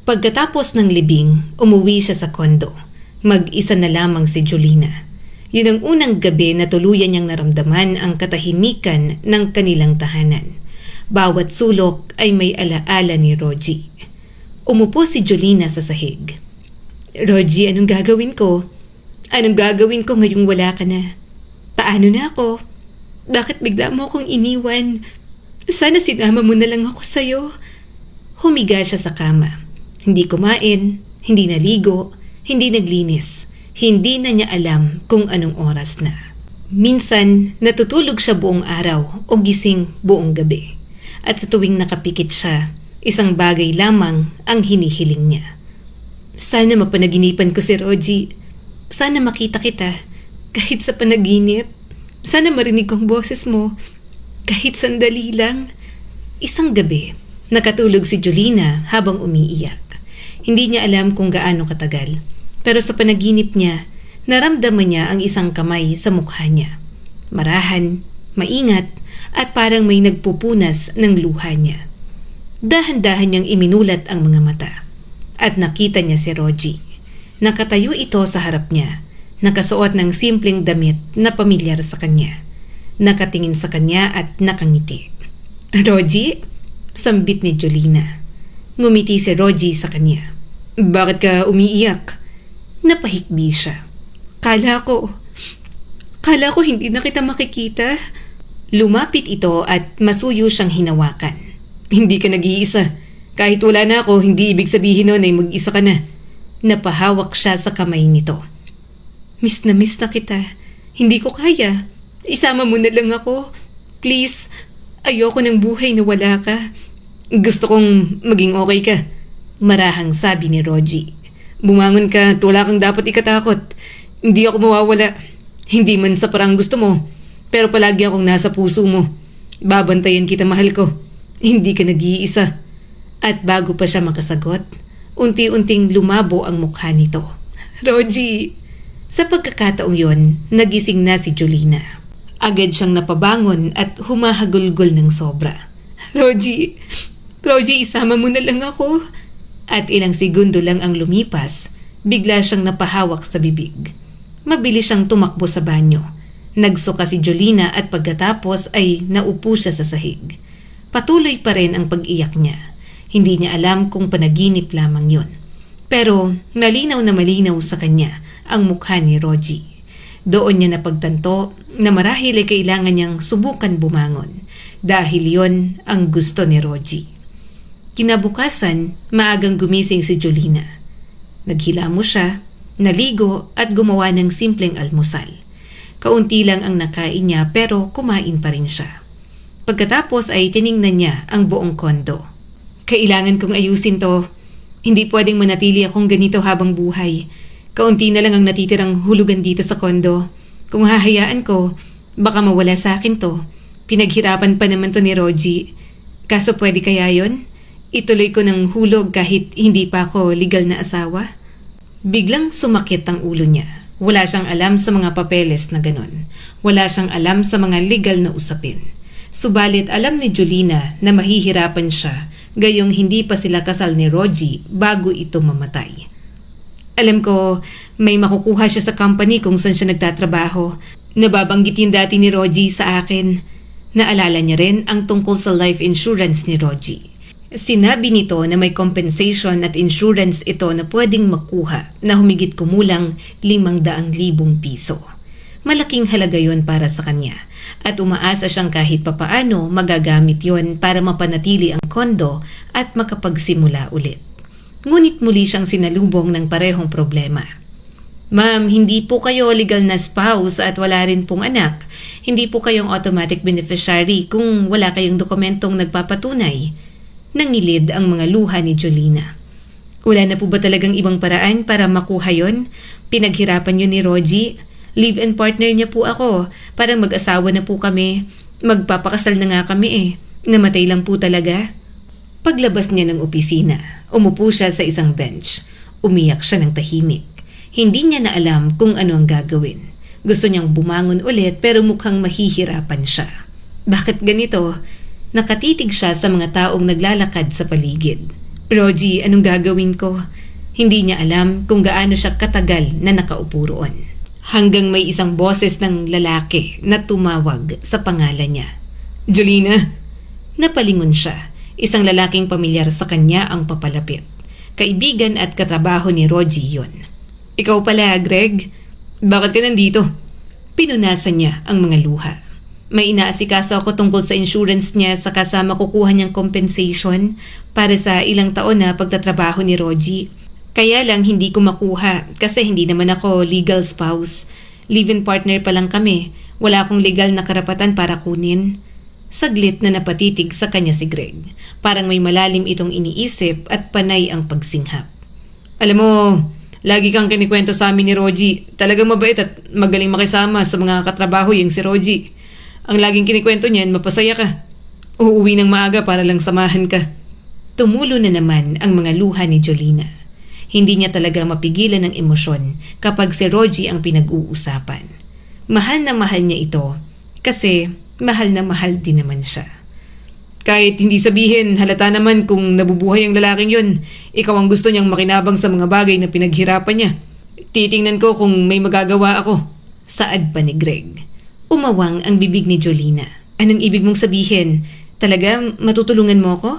Pagkatapos ng libing, umuwi siya sa kondo. Mag-isa na lamang si Jolina. Yun ang unang gabi na tuluyan niyang naramdaman ang katahimikan ng kanilang tahanan. Bawat sulok ay may alaala ni Rogie. Umupo si Jolina sa sahig. Rogie, anong gagawin ko? Anong gagawin ko ngayong wala ka na? Paano na ako? Bakit bigla mo akong iniwan? Sana sinama mo na lang ako sa'yo. Humiga siya sa kama. Hindi kumain, hindi naligo, hindi naglinis. Hindi na niya alam kung anong oras na. Minsan, natutulog siya buong araw o gising buong gabi. At sa tuwing nakapikit siya, isang bagay lamang ang hinihiling niya. Sana mapanaginipan ko si Rogie. Sana makita kita kahit sa panaginip. Sana marinig ko ang boses mo kahit sandali lang. Isang gabi, nakatulog si Jolina habang umiiyak. Hindi niya alam kung gaano katagal. Pero sa panaginip niya, naramdaman niya ang isang kamay sa mukha niya. Marahan, maingat, at parang may nagpupunas ng luha niya. Dahan-dahan niyang iminulat ang mga mata. At nakita niya si Rogie. Nakatayo ito sa harap niya. Nakasuot ng simpleng damit na pamilyar sa kanya. Nakatingin sa kanya at nakangiti. Rogie? Sambit ni Jolina. Ngumiti si Rogie sa kanya. Bakit ka umiiyak? Napahikbi siya. Kala ko hindi na kita makikita. Lumapit ito at masuyo siyang hinawakan. Hindi ka nag-iisa. Kahit wala na ako, hindi ibig sabihin nun ay mag-isa ka na. Napahawak siya sa kamay nito. Miss na kita. Hindi ko kaya. Isama mo na lang ako. Please, ayoko ng buhay na wala ka. Gusto kong maging okay ka. Marahang sabi ni Rogie. Bumangon ka at wala kang dapat ikatakot. Hindi ako mawawala. Hindi man sa parang gusto mo. Pero palagi akong nasa puso mo. Babantayan kita, mahal ko. Hindi ka nag-iisa. At bago pa siya makasagot, unti-unting lumabo ang mukha nito. Rogie! Sa pagkakataong yon, nagising na si Jolina. Agad siyang napabangon at humahagulgol ng sobra. Rogie, isama mo na lang ako. At ilang segundo lang ang lumipas, bigla siyang napahawak sa bibig. Mabilis siyang tumakbo sa banyo. Nagsuka si Jolina at pagkatapos ay naupo siya sa sahig. Patuloy pa rin ang pag-iyak niya. Hindi niya alam kung panaginip lamang yon. Pero malinaw na malinaw sa kanya ang mukha ni Rogie. Doon niya napagtanto na marahil ay kailangan niyang subukan bumangon dahil yon ang gusto ni Rogie. Kinabukasan, maagang gumising si Jolina. Naghilamos siya, naligo at gumawa ng simpleng almusal. Kaunti lang ang nakain niya pero kumain pa rin siya. Pagkatapos ay tiningnan niya ang buong kondo. Kailangan kong ayusin to. Hindi pwedeng manatili akong ganito habang buhay. Kaunti na lang ang natitirang hulugan dito sa kondo. Kung hahayaan ko, baka mawala sa akin to. Pinaghirapan pa naman to ni Rogie. Kaso pwede kaya yon? Ituloy ko ng hulog kahit hindi pa ako legal na asawa? Biglang sumakit ang ulo niya. Wala siyang alam sa mga papeles na ganon. Wala siyang alam sa mga legal na usapin. Subalit alam ni Jolina na mahihirapan siya gayong hindi pa sila kasal ni Rogie bago ito mamatay. Alam ko, may makukuha siya sa company kung saan siya nagtatrabaho. Nababanggit yung dati ni Rogie sa akin. Naalala niya rin ang tungkol sa life insurance ni Rogie. Sinabi nito na may compensation at insurance ito na pwedeng makuha na humigit kumulang 500,000 piso. Malaking halaga yon para sa kanya at umaasa siyang kahit papaano magagamit yon para mapanatili ang kondo at makapagsimula ulit. Ngunit muli siyang sinalubong ng parehong problema. Ma'am, hindi po kayo legal na spouse at wala rin pong anak. Hindi po kayong automatic beneficiary kung wala kayong dokumentong nagpapatunay. Nangilid ang mga luha ni Jolina. Wala na po ba talagang ibang paraan para makuha yon? Pinaghirapan yun ni Rogie. Live-in partner niya po ako. Parang mag-asawa na po kami. Magpapakasal na nga kami eh. Namatay lang po talaga. Paglabas niya ng opisina, umupo siya sa isang bench. Umiyak siya ng tahimik. Hindi niya na alam kung ano ang gagawin. Gusto niyang bumangon ulit pero mukhang mahihirapan siya. Bakit ganito? Nakatitig siya sa mga taong naglalakad sa paligid. Rogie, anong gagawin ko? Hindi niya alam kung gaano siya katagal na nakaupo roon. Hanggang may isang boses ng lalaki na tumawag sa pangalan niya. Jolina! Napalingon siya. Isang lalaking pamilyar sa kanya ang papalapit. Kaibigan at katrabaho ni Rogie yon. Ikaw pala, Greg? Bakit ka nandito? Pinunasan niya ang mga luha. May inaasikaso ako tungkol sa insurance niya sa kasama kukuha niyang compensation para sa ilang taon na pagtatrabaho ni Rogie. Kaya lang hindi ko makuha kasi hindi naman ako legal spouse. Live-in partner pa lang kami. Wala akong legal na karapatan para kunin. Saglit na napatitig sa kanya si Greg. Parang may malalim itong iniisip at panay ang pagsinghap. Alam mo, lagi kang kinikwento sa amin ni Rogie. Talagang mabait at magaling makisama sa mga katrabaho yung si Rogie. Ang laging kinikwento niyan, mapasaya ka. Uuwi ng maaga para lang samahan ka. Tumulo na naman ang mga luha ni Jolina. Hindi niya talaga mapigilan ng emosyon kapag si Rogie ang pinag-uusapan. Mahal na mahal niya ito kasi mahal na mahal din naman siya. Kahit hindi sabihin, halata naman kung nabubuhay ang lalaking yun. Ikaw ang gusto niyang makinabang sa mga bagay na pinaghirapan niya. Titingnan ko kung may magagawa ako. Saad pa ni Greg. Umawang ang bibig ni Jolina. Anong ibig mong sabihin? Talaga matutulungan mo ako?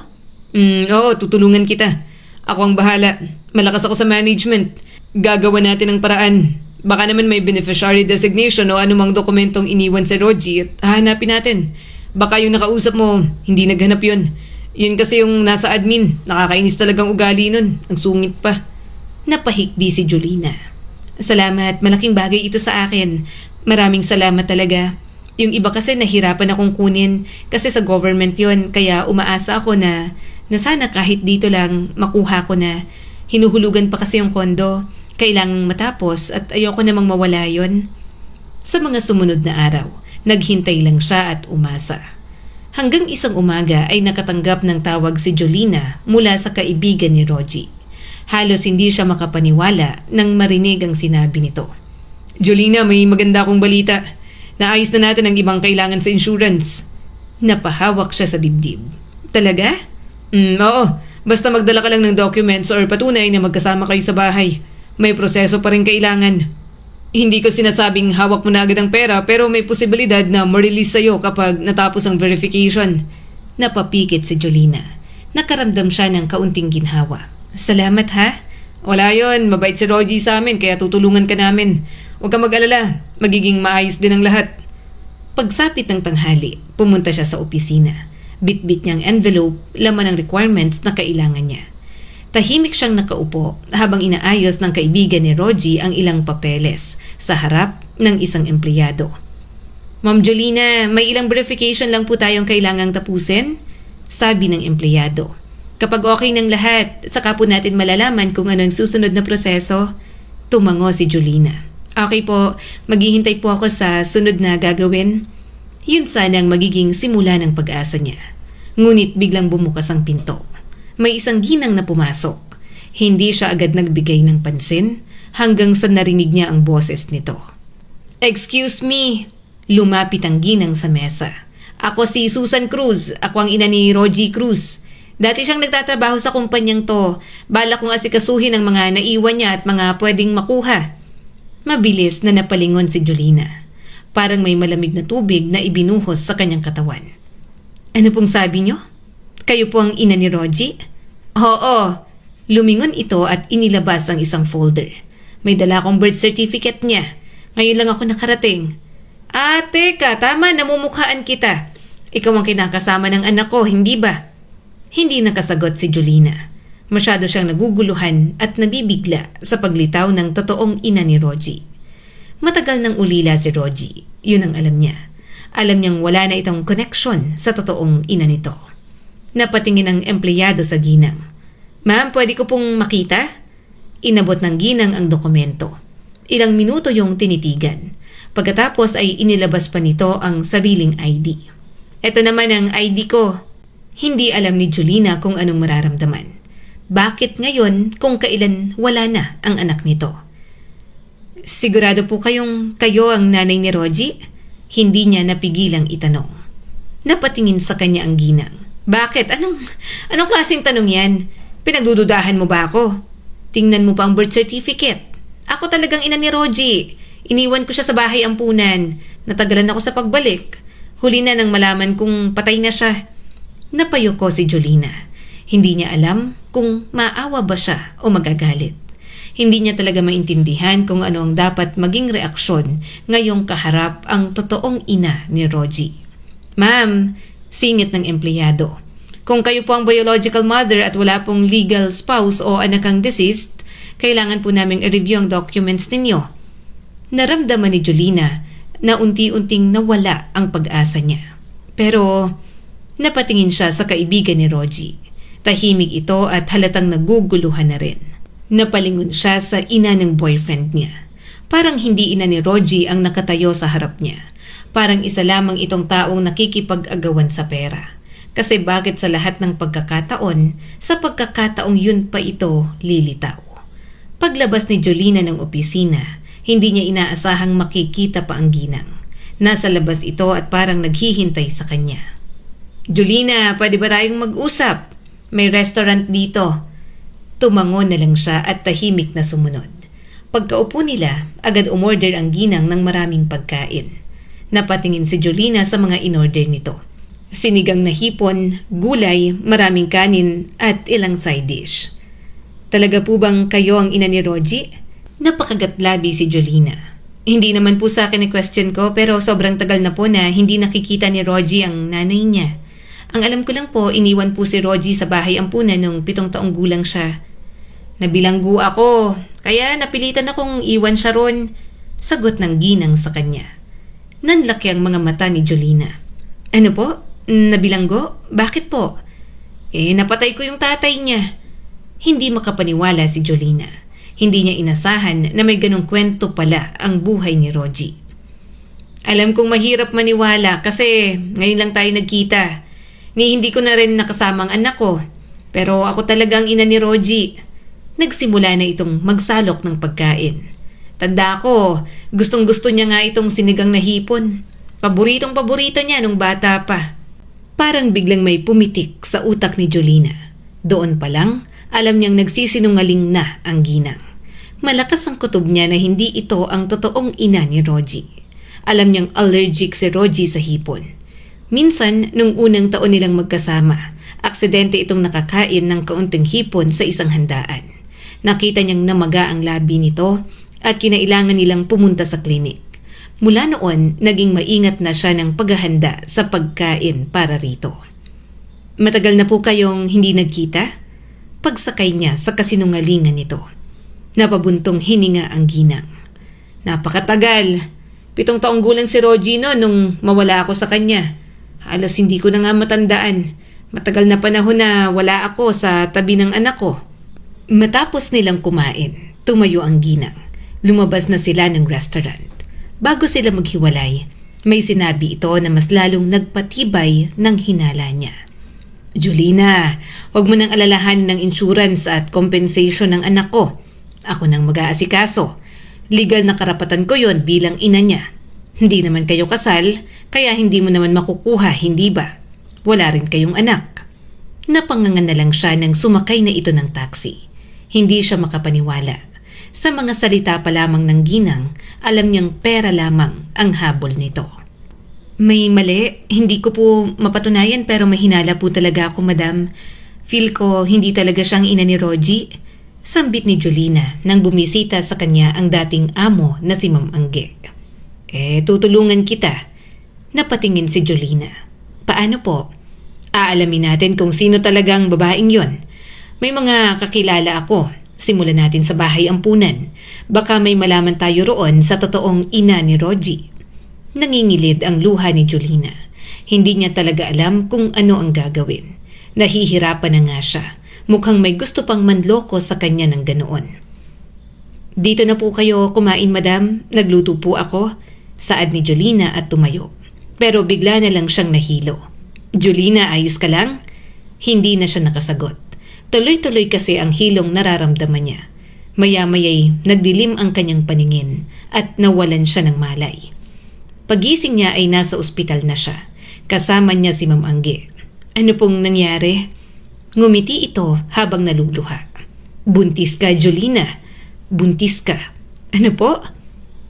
Oo, tutulungan kita. Ako ang bahala. Malakas ako sa management. Gagawa natin ang paraan. Baka naman may beneficiary designation o anumang dokumentong iniwan si Rogie at hahanapin natin. Baka yung nakausap mo, hindi naghanap yun. Yun kasi yung nasa admin. Nakakainis talagang ugali nun. Ang sungit pa. Napahikbi si Jolina. Salamat, malaking bagay ito sa akin. Maraming salamat talaga. Yung iba kasi nahirapan akong kunin kasi sa government yon, kaya umaasa ako na sana kahit dito lang makuha ko na. Hinuhulugan pa kasi yung kondo. Kailangang matapos at ayoko namang mawala yon. Sa mga sumunod na araw, naghintay lang siya at umasa. Hanggang isang umaga ay nakatanggap ng tawag si Jolina mula sa kaibigan ni Rogie. Halos hindi siya makapaniwala nang marinig ang sinabi nito. Jolina, may maganda akong balita. Naayos na natin ang ibang kailangan sa insurance. Napahawak siya sa dibdib. Talaga? Oo. Basta magdala ka lang ng documents or patunay na magkasama kayo sa bahay. May proseso pa rin kailangan. Hindi ko sinasabing hawak mo na agad ang pera pero may posibilidad na ma-release sa'yo kapag natapos ang verification. Napapikit si Jolina. Nakaramdam siya ng kaunting ginhawa. Salamat ha? Wala yon, mabait si Rogie sa amin kaya tutulungan ka namin. Huwag kang mag-alala, magiging maayos din ang lahat. Pagsapit ng tanghali, pumunta siya sa opisina. Bit-bit niyang envelope, laman ng requirements na kailangan niya. Tahimik siyang nakaupo habang inaayos ng kaibigan ni Rogie ang ilang papeles sa harap ng isang empleyado. Ma'am Jolina, may ilang verification lang po tayong kailangang tapusin, sabi ng empleyado. Kapag okay ng lahat, saka po natin malalaman kung ano ang susunod na proseso. Tumango si Jolina. Okay po, maghihintay po ako sa sunod na gagawin. Yun sana ang magiging simula ng pag-asa niya. Ngunit biglang bumukas ang pinto. May isang ginang na pumasok. Hindi siya agad nagbigay ng pansin hanggang sa narinig niya ang boses nito. Excuse me. Lumapit ang ginang sa mesa. Ako si Susan Cruz. Ako ang ina ni Rogie Cruz. Dati siyang nagtatrabaho sa kumpanyang to. Bala kong asikasuhin ang mga naiwan niya at mga pwedeng makuha. Mabilis na napalingon si Jolina. Parang may malamig na tubig na ibinuhos sa kanyang katawan. Ano pong sabi niyo? Kayo po ang ina ni Rogie? Oo. Lumingon ito at inilabas ang isang folder. May dala akong birth certificate niya. Ngayon lang ako nakarating. Teka, tama, namumukhaan kita. Ikaw ang kinakasama ng anak ko, hindi ba? Hindi nakasagot si Jolina. Masyado siyang naguguluhan at nabibigla sa paglitaw ng totoong ina ni Rogie. Matagal nang ulila si Rogie. Yun ang alam niya. Alam niyang wala na itong connection sa totoong ina nito. Napatingin ang empleyado sa ginang. Ma'am, pwede ko pong makita? Inabot ng ginang ang dokumento. Ilang minuto yung tinitigan. Pagkatapos ay inilabas pa nito ang sariling ID. Ito naman ang ID ko. Hindi alam ni Jolina kung anong mararamdaman. Bakit ngayon kung kailan wala na ang anak nito? Sigurado po kayong kayo ang nanay ni Rogie? Hindi niya napigilang itanong. Napatingin sa kanya ang ginang. Bakit? Anong klaseng tanong yan? Pinagdududahan mo ba ako? Tingnan mo pa ang birth certificate. Ako talagang ina ni Rogie. Iniwan ko siya sa bahay ampunan. Natagalan ako sa pagbalik. Huli na nang malaman kung patay na siya. Napayoko si Jolina. Hindi niya alam kung maawa ba siya o magagalit. Hindi niya talaga maintindihan kung ano ang dapat maging reaksyon ngayong kaharap ang totoong ina ni Rogie. Ma'am, singit ng empleyado. Kung kayo po ang biological mother at wala pong legal spouse o anak ang deceased, kailangan po naming i-review ang documents ninyo. Naramdaman ni Jolina na unti-unting nawala ang pag-asa niya. Pero napatingin siya sa kaibigan ni Rogie. Tahimik ito at halatang naguguluhan na rin. Napalingon siya sa ina ng boyfriend niya. Parang hindi ina ni Rogie ang nakatayo sa harap niya. Parang isa lamang itong taong nakikipag-agawan sa pera. Kasi bakit sa lahat ng pagkakataon, sa pagkakataong yun pa ito lilitaw. Paglabas ni Jolina ng opisina, hindi niya inaasahang makikita pa ang ginang. Nasa labas ito at parang naghihintay sa kanya. Jolina, pwede ba tayong mag-usap? May restaurant dito. Tumangon na lang siya at tahimik na sumunod. Pagkaupo nila, agad umorder ang ginang ng maraming pagkain. Napatingin si Jolina sa mga inorder nito. Sinigang na hipon, gulay, maraming kanin at ilang side dish. Talaga po bang kayo ang ina ni Rogie? Napakagatlabi si Jolina. Hindi naman po sa akin ang question ko pero sobrang tagal na po na hindi nakikita ni Rogie ang nanay niya. Ang alam ko lang po, iniwan po si Rogie sa bahay ampunan nung 7 taong gulang siya. Nabilanggo ako, kaya napilitan akong iwan siya ron. Sagot ng ginang sa kanya. Nanlaki ang mga mata ni Jolina. Ano po? Nabilanggo? Bakit po? Napatay ko yung tatay niya. Hindi makapaniwala si Jolina. Hindi niya inasahan na may ganong kwento pala ang buhay ni Rogie. Alam kong mahirap maniwala kasi ngayon lang tayo nagkita. Hindi ko na rin nakasamang anak ko. Pero ako talagang ina ni Rogie. Nagsimula na itong magsalok ng pagkain. Tanda ko, gustong-gusto niya nga itong sinigang na hipon. Paboritong-paborito niya nung bata pa. Parang biglang may pumitik sa utak ni Jolina. Doon pa lang, alam niyang nagsisinungaling na ang ginang. Malakas ang kutob niya na hindi ito ang totoong ina ni Rogie. Alam niyang allergic si Rogie sa hipon. Minsan, nung unang taon nilang magkasama, aksidente itong nakakain ng kaunting hipon sa isang handaan. Nakita niyang namaga ang labi nito at kinailangan nilang pumunta sa klinik. Mula noon, naging maingat na siya ng paghahanda sa pagkain para rito. Matagal na po kayong hindi nagkita? Pagsakay niya sa kasinungalingan nito. Napabuntong hininga ang ginang. Napakatagal. 7 taong gulang si Rogie no nung mawala ako sa kanya. Halos hindi ko na nga matandaan. Matagal na panahon na wala ako sa tabi ng anak ko. Matapos nilang kumain, tumayo ang ginang. Lumabas na sila ng restaurant. Bago sila maghiwalay, may sinabi ito na mas lalong nagpatibay ng hinala niya. Jolina, huwag mo nang alalahanin ng insurance at compensation ng anak ko. Ako nang mag-aasikaso. Legal na karapatan ko yon bilang ina niya. Hindi naman kayo kasal, kaya hindi mo naman makukuha, hindi ba? Wala rin kayong anak. Napangangan na lang siya nang sumakay na ito ng taxi. Hindi siya makapaniwala. Sa mga salita pa lamang ng ginang, alam niyang pera lamang ang habol nito. May mali, hindi ko po mapatunayan pero may hinala po talaga ako, madam. Feel ko hindi talaga siyang ina ni Rogie. Sambit ni Jolina nang bumisita sa kanya ang dating amo na si Ma'am Angge. Tutulungan kita. Napatingin si Jolina. Paano po? Aalamin natin kung sino talagang babaeng yon. May mga kakilala ako. Simulan natin sa bahay ampunan. Baka may malaman tayo roon sa totoong ina ni Rogie. Nangingilid ang luha ni Jolina. Hindi niya talaga alam kung ano ang gagawin. Nahihirapan na nga siya. Mukhang may gusto pang manloko sa kanya ng ganoon. Dito na po kayo kumain, madam. Nagluto po ako. Saad ni Jolina at tumayo. Pero bigla na lang siyang nahilo. Jolina, ayos ka lang? Hindi na siya nakasagot. Tuloy-tuloy kasi ang hilong nararamdaman niya. Maya-maya'y nagdilim ang kanyang paningin at nawalan siya ng malay. Pagising niya ay nasa ospital na siya. Kasama niya si Ma'am Angge. Ano pong nangyari? Ngumiti ito habang naluluha. Buntis ka, Jolina. Buntis ka. Ano po?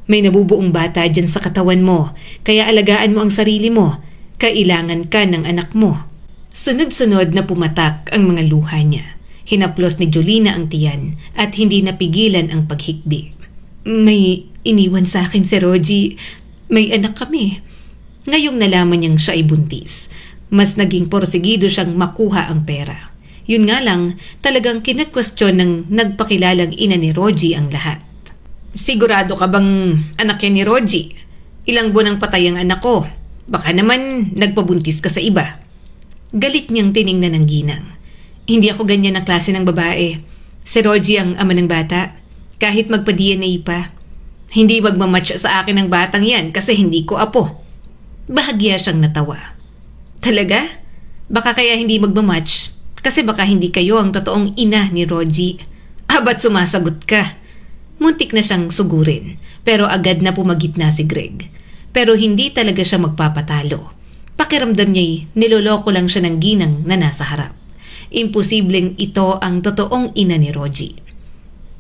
May nabubuong bata dyan sa katawan mo, kaya alagaan mo ang sarili mo. Kailangan ka ng anak mo. Sunod-sunod na pumatak ang mga luha niya. Hinaplos ni Jolina ang tiyan at hindi napigilan ang paghikbi. May iniwan sa akin si Rogie. May anak kami. Ngayong nalaman niyang siya ay buntis, mas naging porsigido siyang makuha ang pera. Yun nga lang, talagang kinakwestiyon ng nagpakilalang ina ni Rogie ang lahat. Sigurado ka bang anak yan ni Rogie? Ilang buwan ang patay ang anak ko. Baka naman nagpabuntis ka sa iba. Galit niyang tiningnan ng ginang. Hindi ako ganyan na klase ng babae. Si Rogie ang ama ng bata. Kahit magpa-DNA pa. Hindi magmamatch sa akin ang batang yan kasi hindi ko apo. Bahagya siyang natawa. Talaga? Baka kaya hindi magmamatch kasi baka hindi kayo ang totoong ina ni Rogie. Ba't sumasagot ka? Muntik na siyang sugurin pero agad na pumagitna si Greg. Pero hindi talaga siya magpapatalo. Pakiramdam niya'y niloloko lang siya ng ginang na nasa harap. Imposibleng ito ang totoong ina ni Rogie.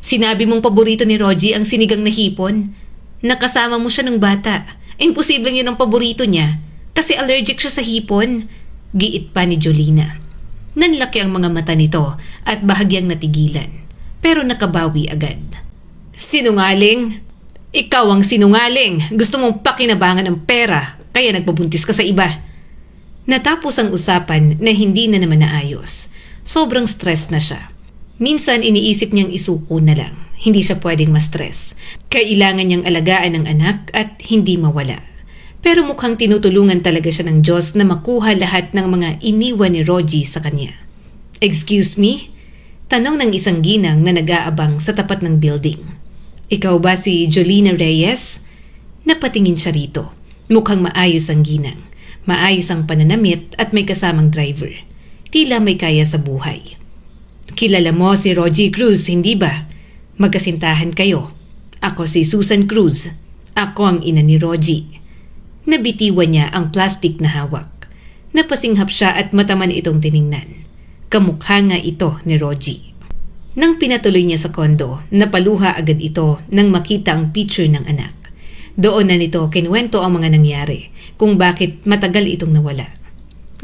Sinabi mong paborito ni Rogie ang sinigang na hipon. Nakasama mo siya ng bata. Imposibleng yun ang paborito niya kasi allergic siya sa hipon. Giit pa ni Jolina. Nanlaki ang mga mata nito at bahagyang natigilan. Pero nakabawi agad. Sinungaling? Ikaw ang sinungaling. Gusto mong pakinabangan ng pera kaya nagpabuntis ka sa iba. Natapos ang usapan na hindi na naman naayos. Sobrang stress na siya. Minsan iniisip niyang isuko na lang. Hindi siya pwedeng ma-stress. Kailangan niyang alagaan ang anak at hindi mawala. Pero mukhang tinutulungan talaga siya ng Diyos na makuha lahat ng mga iniwan ni Rogie sa kanya. Excuse me? Tanong ng isang ginang na nag-aabang sa tapat ng building. Ikaw ba si Jolina Reyes? Napatingin siya rito. Mukhang maayos ang ginang. Maayos ang pananamit at may kasamang driver. Tila may kaya sa buhay. Kilala mo si Rogie Cruz, hindi ba? Magkasintahan kayo. Ako si Susan Cruz. Ako ang ina ni Rogie. Nabitiwan niya ang plastic na hawak. Napasinghap siya at mataman itong tiningnan. Kamukha nga ito ni Rogie. Nang pinatuloy niya sa kondo, napaluha agad ito nang makita ang picture ng anak. Doon na nito kinuwento ang mga nangyari kung bakit matagal itong nawala.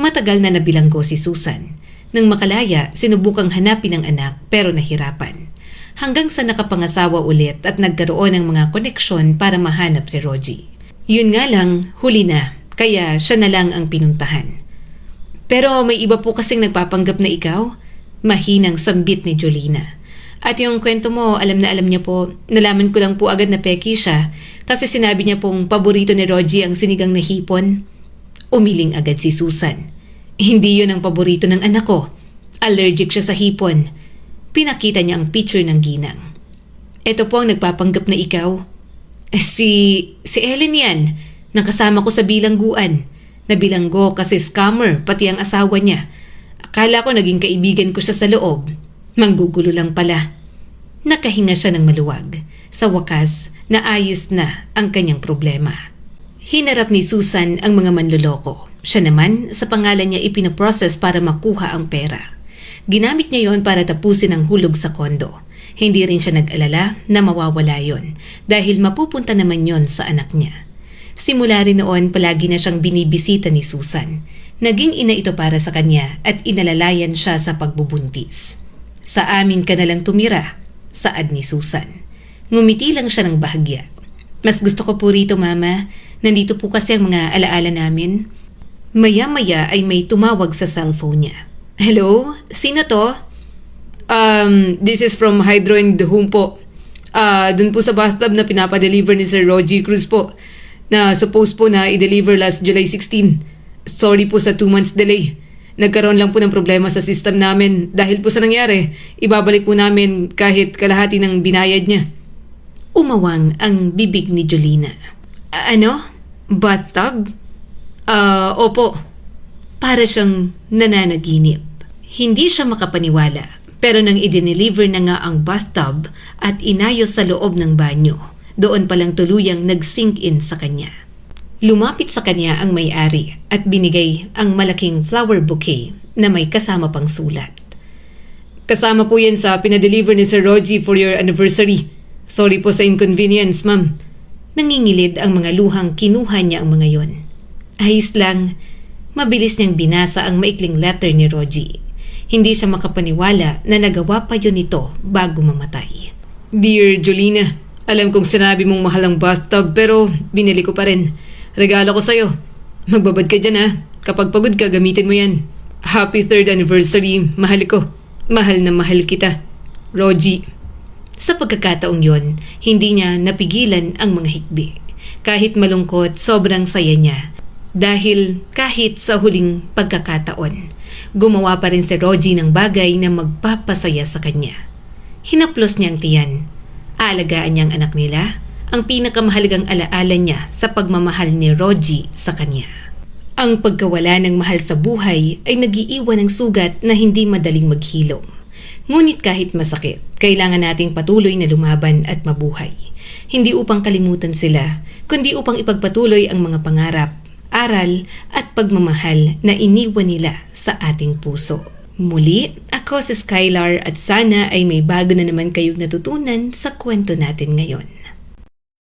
Matagal na nabilanggo si Susan. Nang makalaya, sinubukang hanapin ang anak pero nahirapan. Hanggang sa nakapangasawa ulit at nagkaroon ng mga koneksyon para mahanap si Rogie. Yun nga lang, huli na, kaya siya na lang ang pinuntahan. Pero may iba po kasing nagpapanggap na ikaw? Mahinang sambit ni Jolina. At yung kwento mo, alam na alam niya po, nalaman ko lang po agad na peki siya kasi sinabi niya pong paborito ni Rogie ang sinigang na hipon. Umiling agad si Susan. Hindi yun ang paborito ng anak ko. Allergic siya sa hipon. Pinakita niya ang picture ng ginang. Ito po ang nagpapanggap na ikaw. Si Ellen yan. Nakasama ko sa bilangguan. Nabilanggo kasi scammer pati ang asawa niya. Akala ko naging kaibigan ko siya sa loob. Manggugulo lang pala. Nakahinga siya ng maluwag. Sa wakas, naayos na ang kanyang problema. Hinarap ni Susan ang mga manloloko. Siya naman, sa pangalan niya ipinoprocess para makuha ang pera. Ginamit niya yon para tapusin ang hulog sa kondo. Hindi rin siya nag-alala na mawawala yon dahil mapupunta naman yon sa anak niya. Simula rin noon, palagi na siyang binibisita ni Susan. Naging ina ito para sa kanya at inalalayan siya sa pagbubuntis. Sa amin ka na lang tumira, saad ni Susan. Ngumiti lang siya ng bahagya. Mas gusto ko po rito, Mama. Nandito po kasi ang mga alaala namin. Maya-maya ay may tumawag sa cellphone niya. Hello? Sino to? This is from Hydro and Home po. Dun po sa bathtub na pinapadeliver ni Sir Rogie Cruz po. Na suppose po na i-deliver last July 16. Sorry po sa 2 months delay. Nagkaroon lang po ng problema sa system namin dahil po sa nangyari. Ibabalik po namin kahit kalahati ng binayad niya. Umawang ang bibig ni Jolina. Ano? Bathtub? Opo. Para siyang nananaginip. Hindi siya makapaniwala Pero nang i-deliver na nga ang bathtub at inayos sa loob ng banyo, doon palang tuluyang nag-sink in sa kanya. Lumapit sa kanya ang may-ari at binigay ang malaking flower bouquet na may kasama pang sulat. Kasama po yan sa pinadeliver ni Sir Rogie for your anniversary. Sorry po sa inconvenience, ma'am. Nangingilid ang mga luhang kinuha niya ang mga yon. Ayos lang, mabilis niyang binasa ang maikling letter ni Rogie. Hindi siya makapaniwala na nagawa pa yun ito bago mamatay. Dear Jolina, alam kong sinabi mong mahal ang bathtub pero binili ko pa rin. Regalo ko sa'yo. Magbabad ka dyan ha. Kapag pagod ka, gamitin mo yan. Happy 3rd anniversary, mahal ko. Mahal na mahal kita. Rogie. Sa pagkakataong yon, hindi niya napigilan ang mga hikbi. Kahit malungkot, sobrang saya niya. Dahil kahit sa huling pagkakataon, gumawa pa rin si Rogie ng bagay na magpapasaya sa kanya. Hinaplos niya ang tiyan. Aalagaan niya ang anak nila, ang pinakamahalagang alaala niya sa pagmamahal ni Rogie sa kanya. Ang pagkawala ng mahal sa buhay ay nagiiwan ng sugat na hindi madaling maghilom. Ngunit kahit masakit, kailangan nating patuloy na lumaban at mabuhay. Hindi upang kalimutan sila, kundi upang ipagpatuloy ang mga pangarap, aral at pagmamahal na iniwan nila sa ating puso. Muli, ako si Skylar at sana ay may bago na naman kayong natutunan sa kwento natin ngayon.